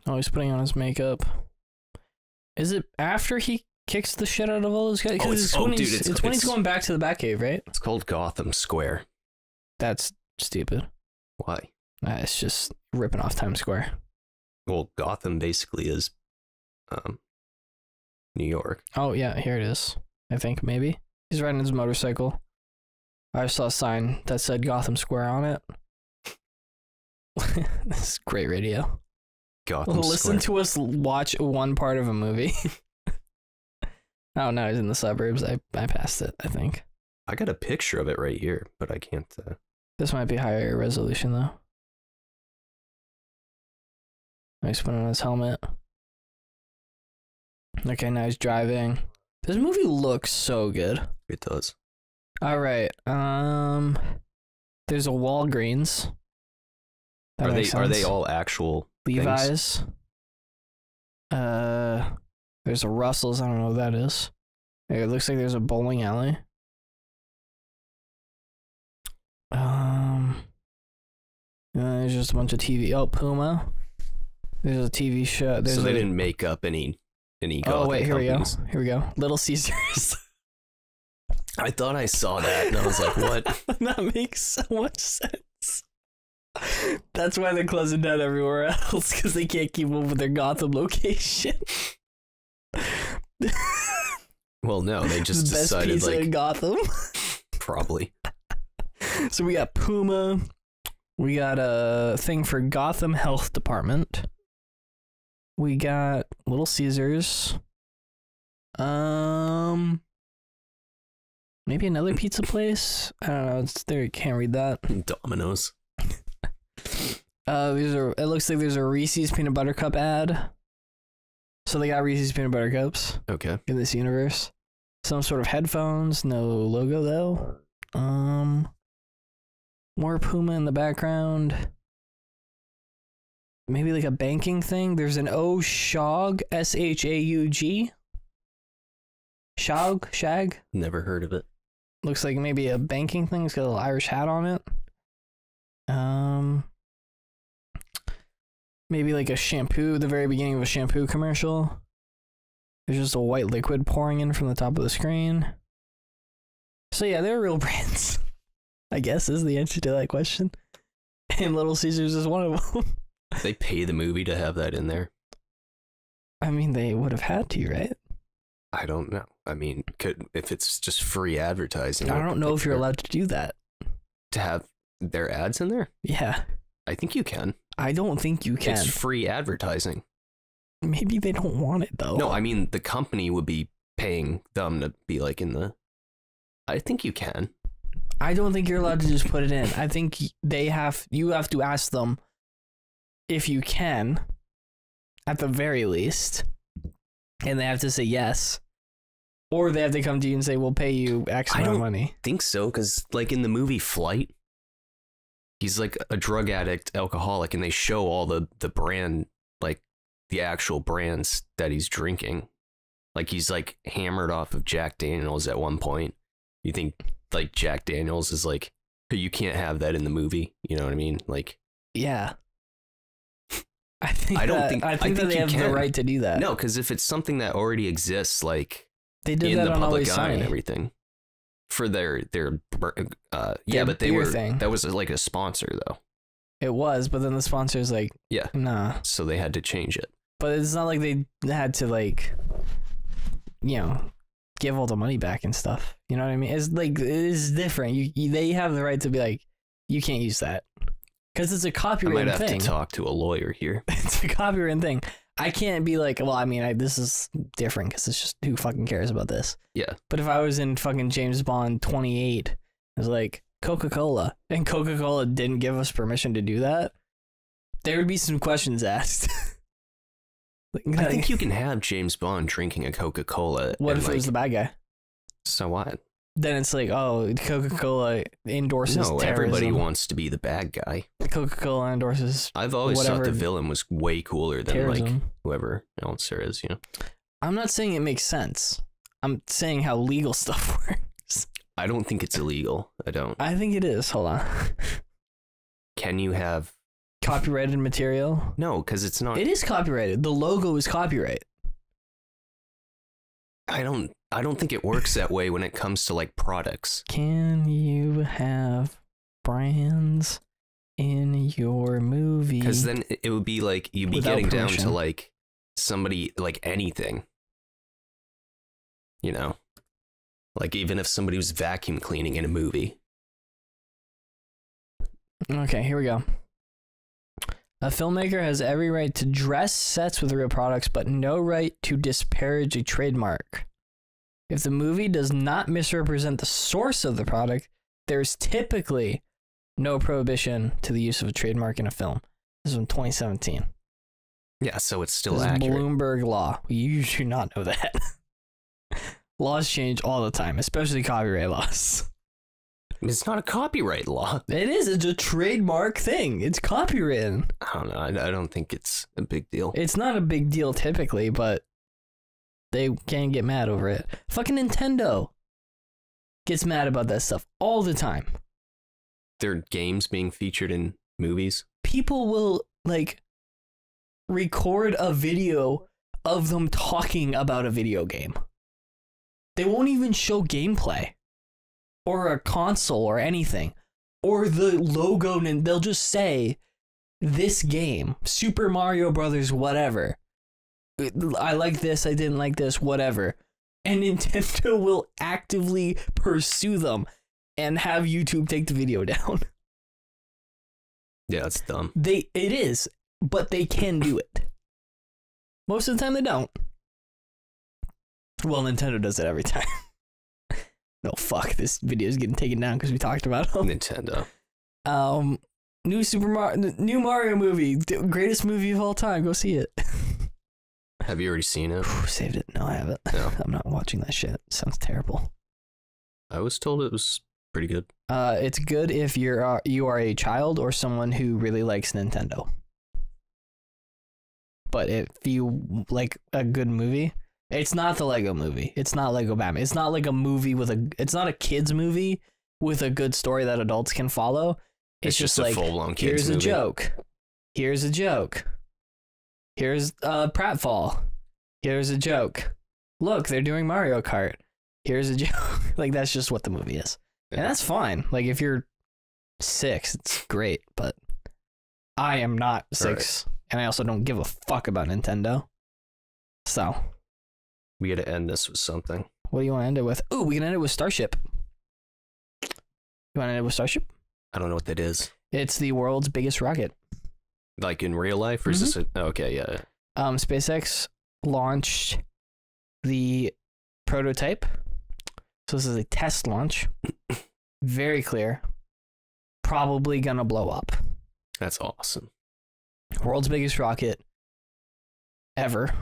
[SPEAKER 1] Oh, he's putting on his makeup. Is it after he kicks the shit out of all those guys? It's when he's going back to the Batcave, right?
[SPEAKER 2] It's called Gotham Square.
[SPEAKER 1] That's stupid.
[SPEAKER 2] Why?
[SPEAKER 1] It's just ripping off Times Square.
[SPEAKER 2] Well, Gotham basically is New York.
[SPEAKER 1] Oh, yeah, here it is. I think, maybe. He's riding his motorcycle. I saw a sign that said Gotham Square on it. This is great radio.
[SPEAKER 2] Gotham
[SPEAKER 1] Listen
[SPEAKER 2] Square.
[SPEAKER 1] to us watch one part of a movie. Oh, no, he's in the suburbs. I passed it, I think.
[SPEAKER 2] I got a picture of it right here, but I can't...
[SPEAKER 1] This might be higher resolution, though. He's putting on his helmet. Okay, now he's driving. This movie looks so good.
[SPEAKER 2] It does.
[SPEAKER 1] All right. There's a Walgreens.
[SPEAKER 2] Are they all actual
[SPEAKER 1] Levi's? Things? There's a Russell's. I don't know what that is. It looks like there's a bowling alley. There's just a bunch of TV. Oh, Puma. There's a TV show.
[SPEAKER 2] So they didn't make up any.
[SPEAKER 1] Oh wait, here
[SPEAKER 2] companies.
[SPEAKER 1] we go. Here we go. Little Caesars.
[SPEAKER 2] I thought I saw that, and I was like, "What?"
[SPEAKER 1] That makes so much sense. That's why they're closing down everywhere else, because they can't keep up with their Gotham location.
[SPEAKER 2] Well, no, they just
[SPEAKER 1] the best
[SPEAKER 2] decided
[SPEAKER 1] pizza
[SPEAKER 2] like
[SPEAKER 1] in Gotham.
[SPEAKER 2] Probably.
[SPEAKER 1] So we got Puma. We got a thing for Gotham Health Department. We got Little Caesars. Maybe another pizza place. I don't know. It's there. You can't read that.
[SPEAKER 2] Domino's.
[SPEAKER 1] It looks like there's a Reese's peanut butter cup ad. So they got Reese's peanut butter cups.
[SPEAKER 2] Okay.
[SPEAKER 1] In this universe. Some sort of headphones. No logo though. More Puma in the background. Maybe like a banking thing. There's an Shag, SHAUG. Shag.
[SPEAKER 2] Never heard of it.
[SPEAKER 1] Looks like maybe a banking thing. It's got a little Irish hat on it. Maybe like a shampoo. The very beginning of a shampoo commercial. There's just a white liquid pouring in from the top of the screen. So yeah, they're real brands. I guess is the answer to that question. And Little Caesars is one of them.
[SPEAKER 2] They pay the movie to have that in there.
[SPEAKER 1] I mean, they would have had to, right?
[SPEAKER 2] I don't know. I mean, if it's just free advertising.
[SPEAKER 1] I don't know if you're allowed to do that.
[SPEAKER 2] To have their ads in there?
[SPEAKER 1] Yeah.
[SPEAKER 2] I think you can.
[SPEAKER 1] I don't think you can.
[SPEAKER 2] It's free advertising.
[SPEAKER 1] Maybe they don't want it, though.
[SPEAKER 2] No, I mean, the company would be paying them to be like in the... I think you can.
[SPEAKER 1] I don't think you're allowed to just put it in. I think you have to ask them if you can, at the very least, and they have to say yes, or they have to come to you and say, we'll pay you X amount of money.
[SPEAKER 2] I think so, because like in the movie Flight, he's like a drug addict, alcoholic, and they show all the brand, like the actual brands that he's drinking. Like he's like hammered off of Jack Daniels at one point. You think like Jack Daniels is like, you can't have that in the movie. You know what I mean? Like,
[SPEAKER 1] yeah. I think that they have the right to do that.
[SPEAKER 2] No, because if it's something that already exists, like
[SPEAKER 1] they did
[SPEAKER 2] in
[SPEAKER 1] that
[SPEAKER 2] the
[SPEAKER 1] on
[SPEAKER 2] public
[SPEAKER 1] Always
[SPEAKER 2] eye
[SPEAKER 1] Sunny.
[SPEAKER 2] and everything, for their yeah, but they were
[SPEAKER 1] thing.
[SPEAKER 2] That was like a sponsor though.
[SPEAKER 1] It was, but then the sponsor's like,
[SPEAKER 2] yeah,
[SPEAKER 1] nah.
[SPEAKER 2] So they had to change it.
[SPEAKER 1] But it's not like they had to like, you know, give all the money back and stuff. You know what I mean? It's like, it is different. They have the right to be like, you can't use that. Because it's a copyright thing.
[SPEAKER 2] I might have to talk to a lawyer here.
[SPEAKER 1] It's a copyright thing. I can't be like, well, I mean, this is different because it's just, who fucking cares about this?
[SPEAKER 2] Yeah.
[SPEAKER 1] But if I was in fucking James Bond 28, it was like Coca-Cola, and Coca-Cola didn't give us permission to do that, there would be some questions asked.
[SPEAKER 2] I think you can have James Bond drinking a Coca-Cola.
[SPEAKER 1] What if it was the bad guy?
[SPEAKER 2] So what?
[SPEAKER 1] Then it's like, oh, Coca-Cola endorses terrorism.
[SPEAKER 2] Everybody wants to be the bad guy.
[SPEAKER 1] Coca-Cola endorses.
[SPEAKER 2] I've always thought the villain was way cooler than
[SPEAKER 1] terrorism.
[SPEAKER 2] Like whoever else there is, you know.
[SPEAKER 1] I'm not saying it makes sense. I'm saying how legal stuff works.
[SPEAKER 2] I don't think it's illegal. I don't.
[SPEAKER 1] I think it is. Hold on.
[SPEAKER 2] Can you have
[SPEAKER 1] copyrighted material?
[SPEAKER 2] No, because it's not.
[SPEAKER 1] It is copyrighted. The logo is copyright.
[SPEAKER 2] I don't think it works that way when it comes to like products.
[SPEAKER 1] Can you have brands in your movie?
[SPEAKER 2] Because then it would be like you'd be getting down to like somebody, like anything. You know, like even if somebody was vacuum cleaning in a movie.
[SPEAKER 1] Okay, here we go. A filmmaker has every right to dress sets with real products, but no right to disparage a trademark. If the movie does not misrepresent the source of the product, there's typically no prohibition to the use of a trademark in a film. This is from 2017.
[SPEAKER 2] Yeah, so it's still
[SPEAKER 1] this
[SPEAKER 2] accurate.
[SPEAKER 1] Is Bloomberg law. You should not know that. Laws change all the time, especially copyright laws.
[SPEAKER 2] It's not a copyright law.
[SPEAKER 1] It is. It's a trademark thing. It's copywritten.
[SPEAKER 2] I don't know. I don't think it's a big deal.
[SPEAKER 1] It's not a big deal typically, but they can get mad over it. Fucking Nintendo gets mad about that stuff all the time.
[SPEAKER 2] Their games being featured in movies.
[SPEAKER 1] People will like record a video of them talking about a video game. They won't even show gameplay. Or a console or anything, or the logo, and they'll just say, this game, Super Mario Brothers, whatever. I like this, I didn't like this, whatever. And Nintendo will actively pursue them and have YouTube take the video down.
[SPEAKER 2] Yeah, it's dumb.
[SPEAKER 1] It is, but they can do it. Most of the time they don't. Well, Nintendo does it every time. No, fuck, this video is getting taken down because we talked about them.
[SPEAKER 2] Nintendo.
[SPEAKER 1] New Mario movie, greatest movie of all time. Go see it.
[SPEAKER 2] Have you already seen it?
[SPEAKER 1] Saved it. No, I haven't.
[SPEAKER 2] No.
[SPEAKER 1] I'm not watching that shit. It sounds terrible.
[SPEAKER 2] I was told it was pretty good.
[SPEAKER 1] It's good if you are a child or someone who really likes Nintendo. But if you like a good movie. It's not the Lego movie. It's not Lego Batman. It's not like a movie it's not a kid's movie with a good story that adults can follow. It's just like,
[SPEAKER 2] a full-blown kids
[SPEAKER 1] here's
[SPEAKER 2] movie.
[SPEAKER 1] A joke. Here's a joke. Here's pratfall. Here's a joke. Look, they're doing Mario Kart. Here's a joke. Like, that's just what the movie is. Yeah. And that's fine. Like, if you're 6, it's great. But I am not 6. Right. And I also don't give a fuck about Nintendo. So...
[SPEAKER 2] we gotta end this with something.
[SPEAKER 1] What do you want to end it with? Ooh, we can end it with Starship. You want to end it with Starship?
[SPEAKER 2] I don't know what that is.
[SPEAKER 1] It's the world's biggest rocket.
[SPEAKER 2] Like in real life, or is this okay, yeah.
[SPEAKER 1] SpaceX launched the prototype. So this is a test launch. Very clear. Probably gonna blow up.
[SPEAKER 2] That's awesome.
[SPEAKER 1] World's biggest rocket ever.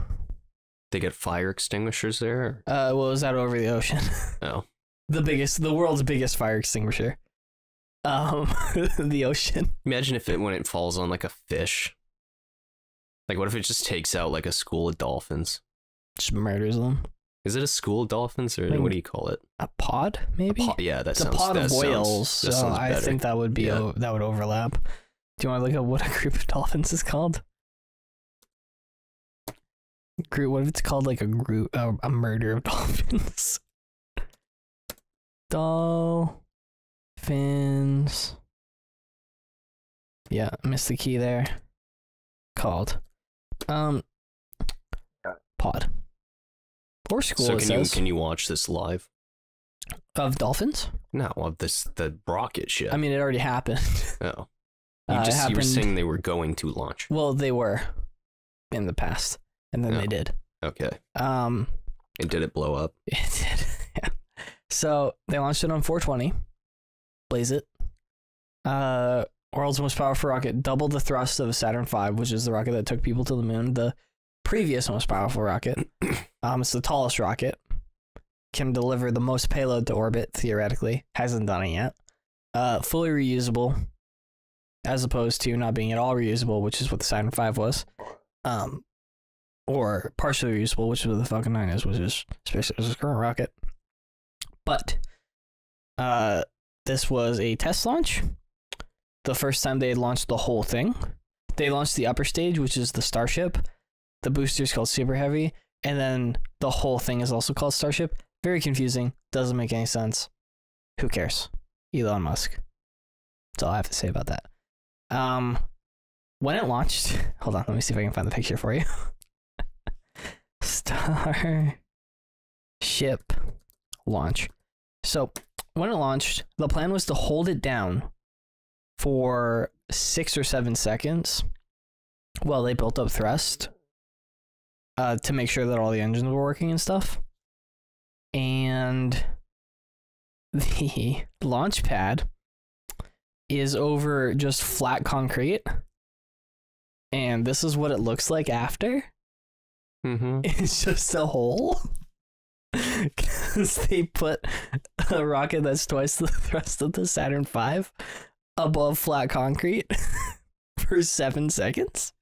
[SPEAKER 2] They get fire extinguishers there?
[SPEAKER 1] Well, it was out over the ocean.
[SPEAKER 2] Oh.
[SPEAKER 1] The world's biggest fire extinguisher. The ocean.
[SPEAKER 2] Imagine when it falls on like a fish. Like, what if it just takes out like a school of dolphins?
[SPEAKER 1] Just murders them.
[SPEAKER 2] Is it a school of dolphins, or what do you call it?
[SPEAKER 1] A pod, maybe?
[SPEAKER 2] Yeah,
[SPEAKER 1] it's a pod of whales. So I think that would be that would overlap. Do you want to look at what a group of dolphins is called? What if it's called like a murder of dolphins? Dolphins. Yeah, missed the key there. Called. Pod. Or school.
[SPEAKER 2] So can you watch this live?
[SPEAKER 1] Of dolphins?
[SPEAKER 2] No, of the rocket ship.
[SPEAKER 1] I mean, it already happened.
[SPEAKER 2] Oh. You were saying they were going to launch.
[SPEAKER 1] Well, they were in the past. And then they did.
[SPEAKER 2] Okay. And did it blow up?
[SPEAKER 1] It did. Yeah. So they launched it on 420. Blaze it. World's most powerful rocket, doubled the thrust of a Saturn V, which is the rocket that took people to the moon. The previous most powerful rocket. It's the tallest rocket. Can deliver the most payload to orbit, theoretically. Hasn't done it yet. Fully reusable, as opposed to not being at all reusable, which is what the Saturn V was. Or partially reusable, which is what the Falcon 9 is, which is SpaceX's current rocket. But this was a test launch. The first time they had launched the whole thing. They launched the upper stage, which is the Starship. The booster is called Super Heavy. And then the whole thing is also called Starship. Very confusing. Doesn't make any sense. Who cares? Elon Musk. That's all I have to say about that. When it launched... Hold on, let me see if I can find the picture for you. Starship launch. So, when it launched, the plan was to hold it down for 6 or 7 seconds while they built up thrust to make sure that all the engines were working and stuff. And the launch pad is over just flat concrete. And this is what it looks like after.
[SPEAKER 2] Mm-hmm.
[SPEAKER 1] It's just a hole. Because they put a rocket that's twice the thrust of the Saturn V above flat concrete for 7 seconds.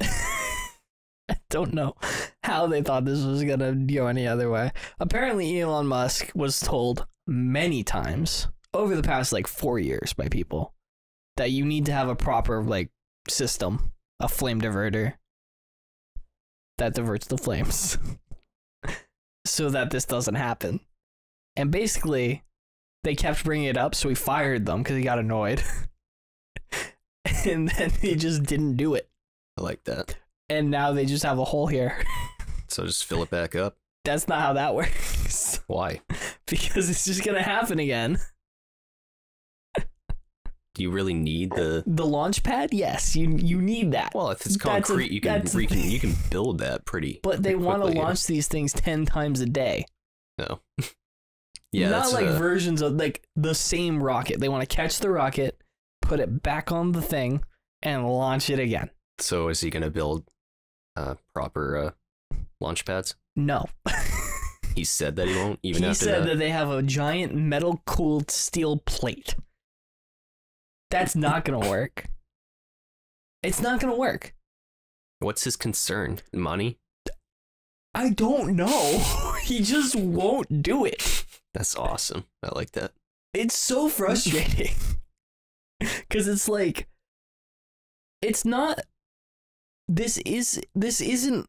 [SPEAKER 1] I don't know how they thought this was gonna go any other way. Apparently, Elon Musk was told many times over the past 4 years by people that you need to have a proper system, a flame diverter that diverts the flames so that this doesn't happen. And basically, they kept bringing it up, so he fired them because he got annoyed. And then he just didn't do it.
[SPEAKER 2] I like that.
[SPEAKER 1] And now they just have a hole here.
[SPEAKER 2] So just fill it back up?
[SPEAKER 1] That's not how that works.
[SPEAKER 2] Why?
[SPEAKER 1] Because it's just going to happen again.
[SPEAKER 2] Do you really need the
[SPEAKER 1] launch pad? Yes, you need that.
[SPEAKER 2] Well, if it's concrete, you can build that pretty.
[SPEAKER 1] But they want to launch these things 10 times a day.
[SPEAKER 2] No. Yeah,
[SPEAKER 1] not versions of the same rocket. They want to catch the rocket, put it back on the thing, and launch it again.
[SPEAKER 2] So is he going to build proper launch pads?
[SPEAKER 1] No.
[SPEAKER 2] He said that he won't. Even after that.
[SPEAKER 1] He said that they have a giant metal cooled steel plate. That's not going to work. It's not going to work.
[SPEAKER 2] What's his concern? Money?
[SPEAKER 1] I don't know. He just won't do it.
[SPEAKER 2] That's awesome. I like that.
[SPEAKER 1] It's so frustrating. Because it's not... This isn't...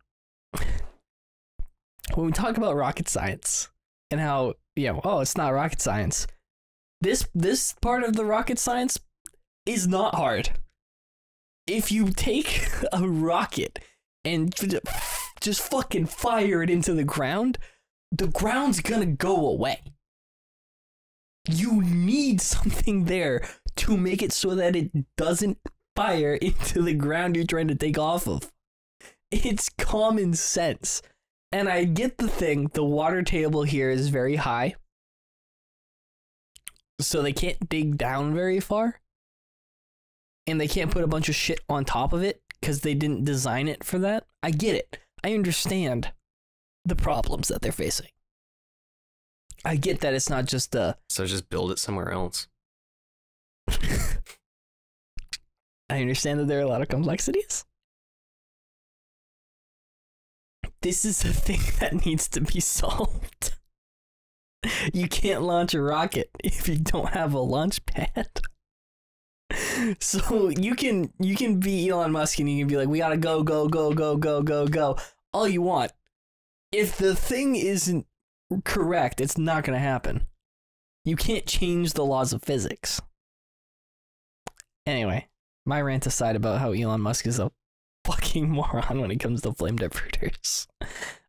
[SPEAKER 1] When we talk about rocket science and how, it's not rocket science. This part of the rocket science is not hard. If you take a rocket and just fucking fire it into the ground's gonna go away. You need something there to make it so that it doesn't fire into the ground you're trying to take off of. It's common sense. And I get the water table here is very high. So they can't dig down very far. And they can't put a bunch of shit on top of it because they didn't design it for that. I get it. I understand the problems that they're facing. I get that it's not just
[SPEAKER 2] So just build it somewhere else.
[SPEAKER 1] I understand that there are a lot of complexities. This is a thing that needs to be solved. You can't launch a rocket if you don't have a launch pad. So you can be Elon Musk and you can be like, we gotta go, go, go, go, go, go, go. All you want. If the thing isn't correct, it's not gonna happen. You can't change the laws of physics. Anyway, my rant aside about how Elon Musk is a fucking moron when it comes to flame diverters.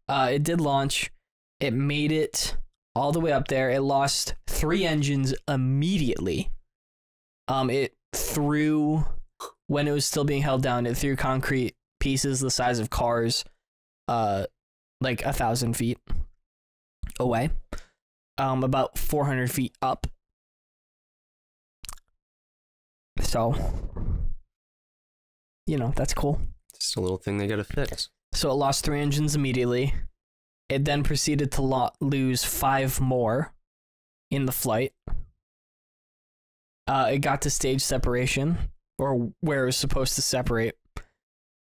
[SPEAKER 1] It did launch. It made it all the way up there. It lost 3 engines immediately. It threw, when it was still being held down, it threw concrete pieces the size of cars, 1,000 feet away, about 400 feet up. So, that's cool.
[SPEAKER 2] Just a little thing they gotta fix.
[SPEAKER 1] So it lost 3 engines immediately. It then proceeded to lose 5 more in the flight. It got to stage separation, or where it was supposed to separate,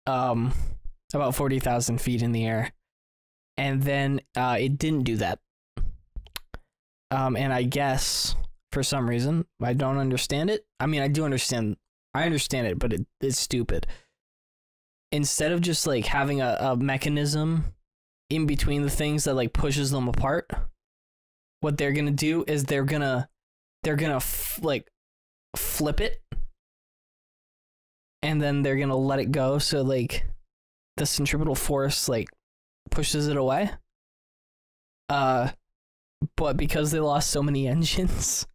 [SPEAKER 1] about 40,000 feet in the air. And then it didn't do that. And I guess, for some reason, I don't understand it. I mean, I understand it, but it's stupid. Instead of just, like, having a mechanism in between the things that, like, pushes them apart, what they're gonna do is they're gonna flip it, and then they're gonna let it go, so, like, the centripetal force, like, pushes it away. But because they lost so many engines,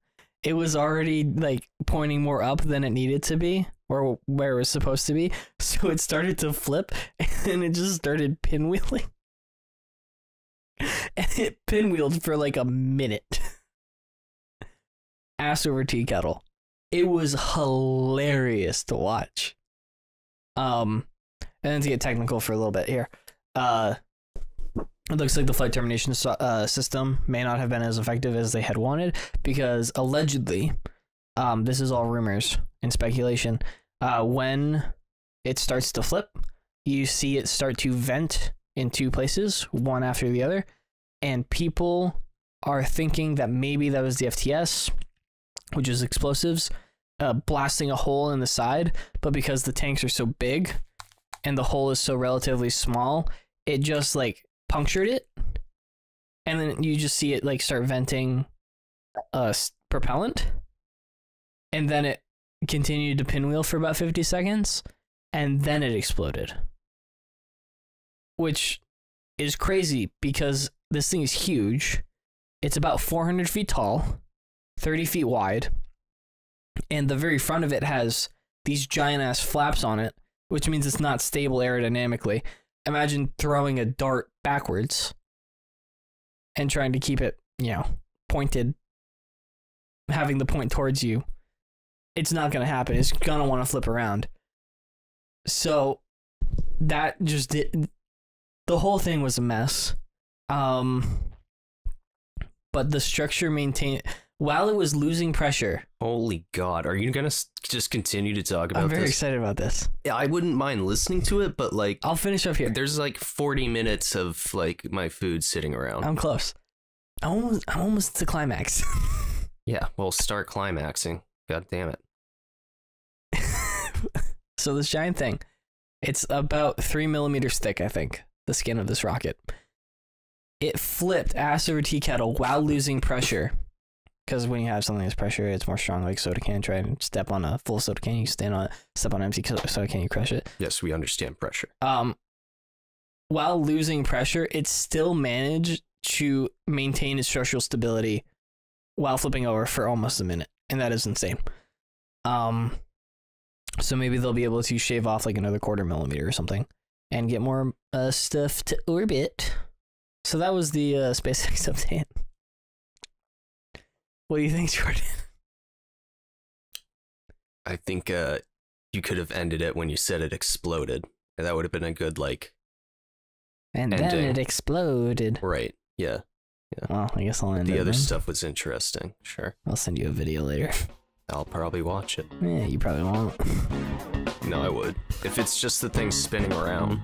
[SPEAKER 1] it was already, like, pointing more up than it needed to be, or where it was supposed to be. So it started to flip, and it just started pinwheeling. And it pinwheeled for like a minute. Ass over tea kettle. It was hilarious to watch. And then to get technical for a little bit here. It looks like the flight termination system may not have been as effective as they had wanted, because allegedly, this is all rumors and speculation, when it starts to flip, you see it start to vent in 2 places, one after the other, and people are thinking that maybe that was the FTS, which is explosives, blasting a hole in the side, but because the tanks are so big and the hole is so relatively small, it just, like, punctured it, and then you just see it, like, start venting propellant, and then it continued to pinwheel for about 50 seconds, and then it exploded. Which is crazy, because this thing is huge. It's about 400 feet tall, 30 feet wide, and the very front of it has these giant-ass flaps on it, which means it's not stable aerodynamically. Imagine throwing a dart backwards and trying to keep it, pointed, having the point towards you. It's not going to happen. It's going to want to flip around. So that just did. The whole thing was a mess. But the structure maintained while it was losing pressure.
[SPEAKER 2] Holy God. Are you going to just continue to talk about this?
[SPEAKER 1] I'm very excited about this.
[SPEAKER 2] Yeah, I wouldn't mind listening to it, but, like,
[SPEAKER 1] I'll finish up here.
[SPEAKER 2] There's like 40 minutes of, like, my food sitting around.
[SPEAKER 1] I'm close. I'm almost to climax.
[SPEAKER 2] Yeah, well, start climaxing. God damn it.
[SPEAKER 1] So this giant thing, it's about 3 millimeters thick, I think, the skin of this rocket. It flipped ass over tea kettle while losing pressure. Because when you have something that's pressure, it's more strong, like soda can. Try and step on a full soda can, you stand on it. Step on an empty soda can, you crush it.
[SPEAKER 2] Yes, we understand pressure.
[SPEAKER 1] While losing pressure, it still managed to maintain its structural stability while flipping over for almost a minute. And that is insane. So maybe they'll be able to shave off like another 1/4 millimeter or something and get more stuff to orbit. So that was the SpaceX update. What do you think, Jordan?
[SPEAKER 2] I think you could have ended it when you said it exploded. That would have been a good, like,
[SPEAKER 1] and ending. Then it exploded.
[SPEAKER 2] Right, yeah.
[SPEAKER 1] Well, I guess I'll end it.
[SPEAKER 2] The other stuff was interesting, sure.
[SPEAKER 1] I'll send you a video later.
[SPEAKER 2] I'll probably watch it.
[SPEAKER 1] Yeah, you probably won't.
[SPEAKER 2] No, I would. If it's just the thing spinning around.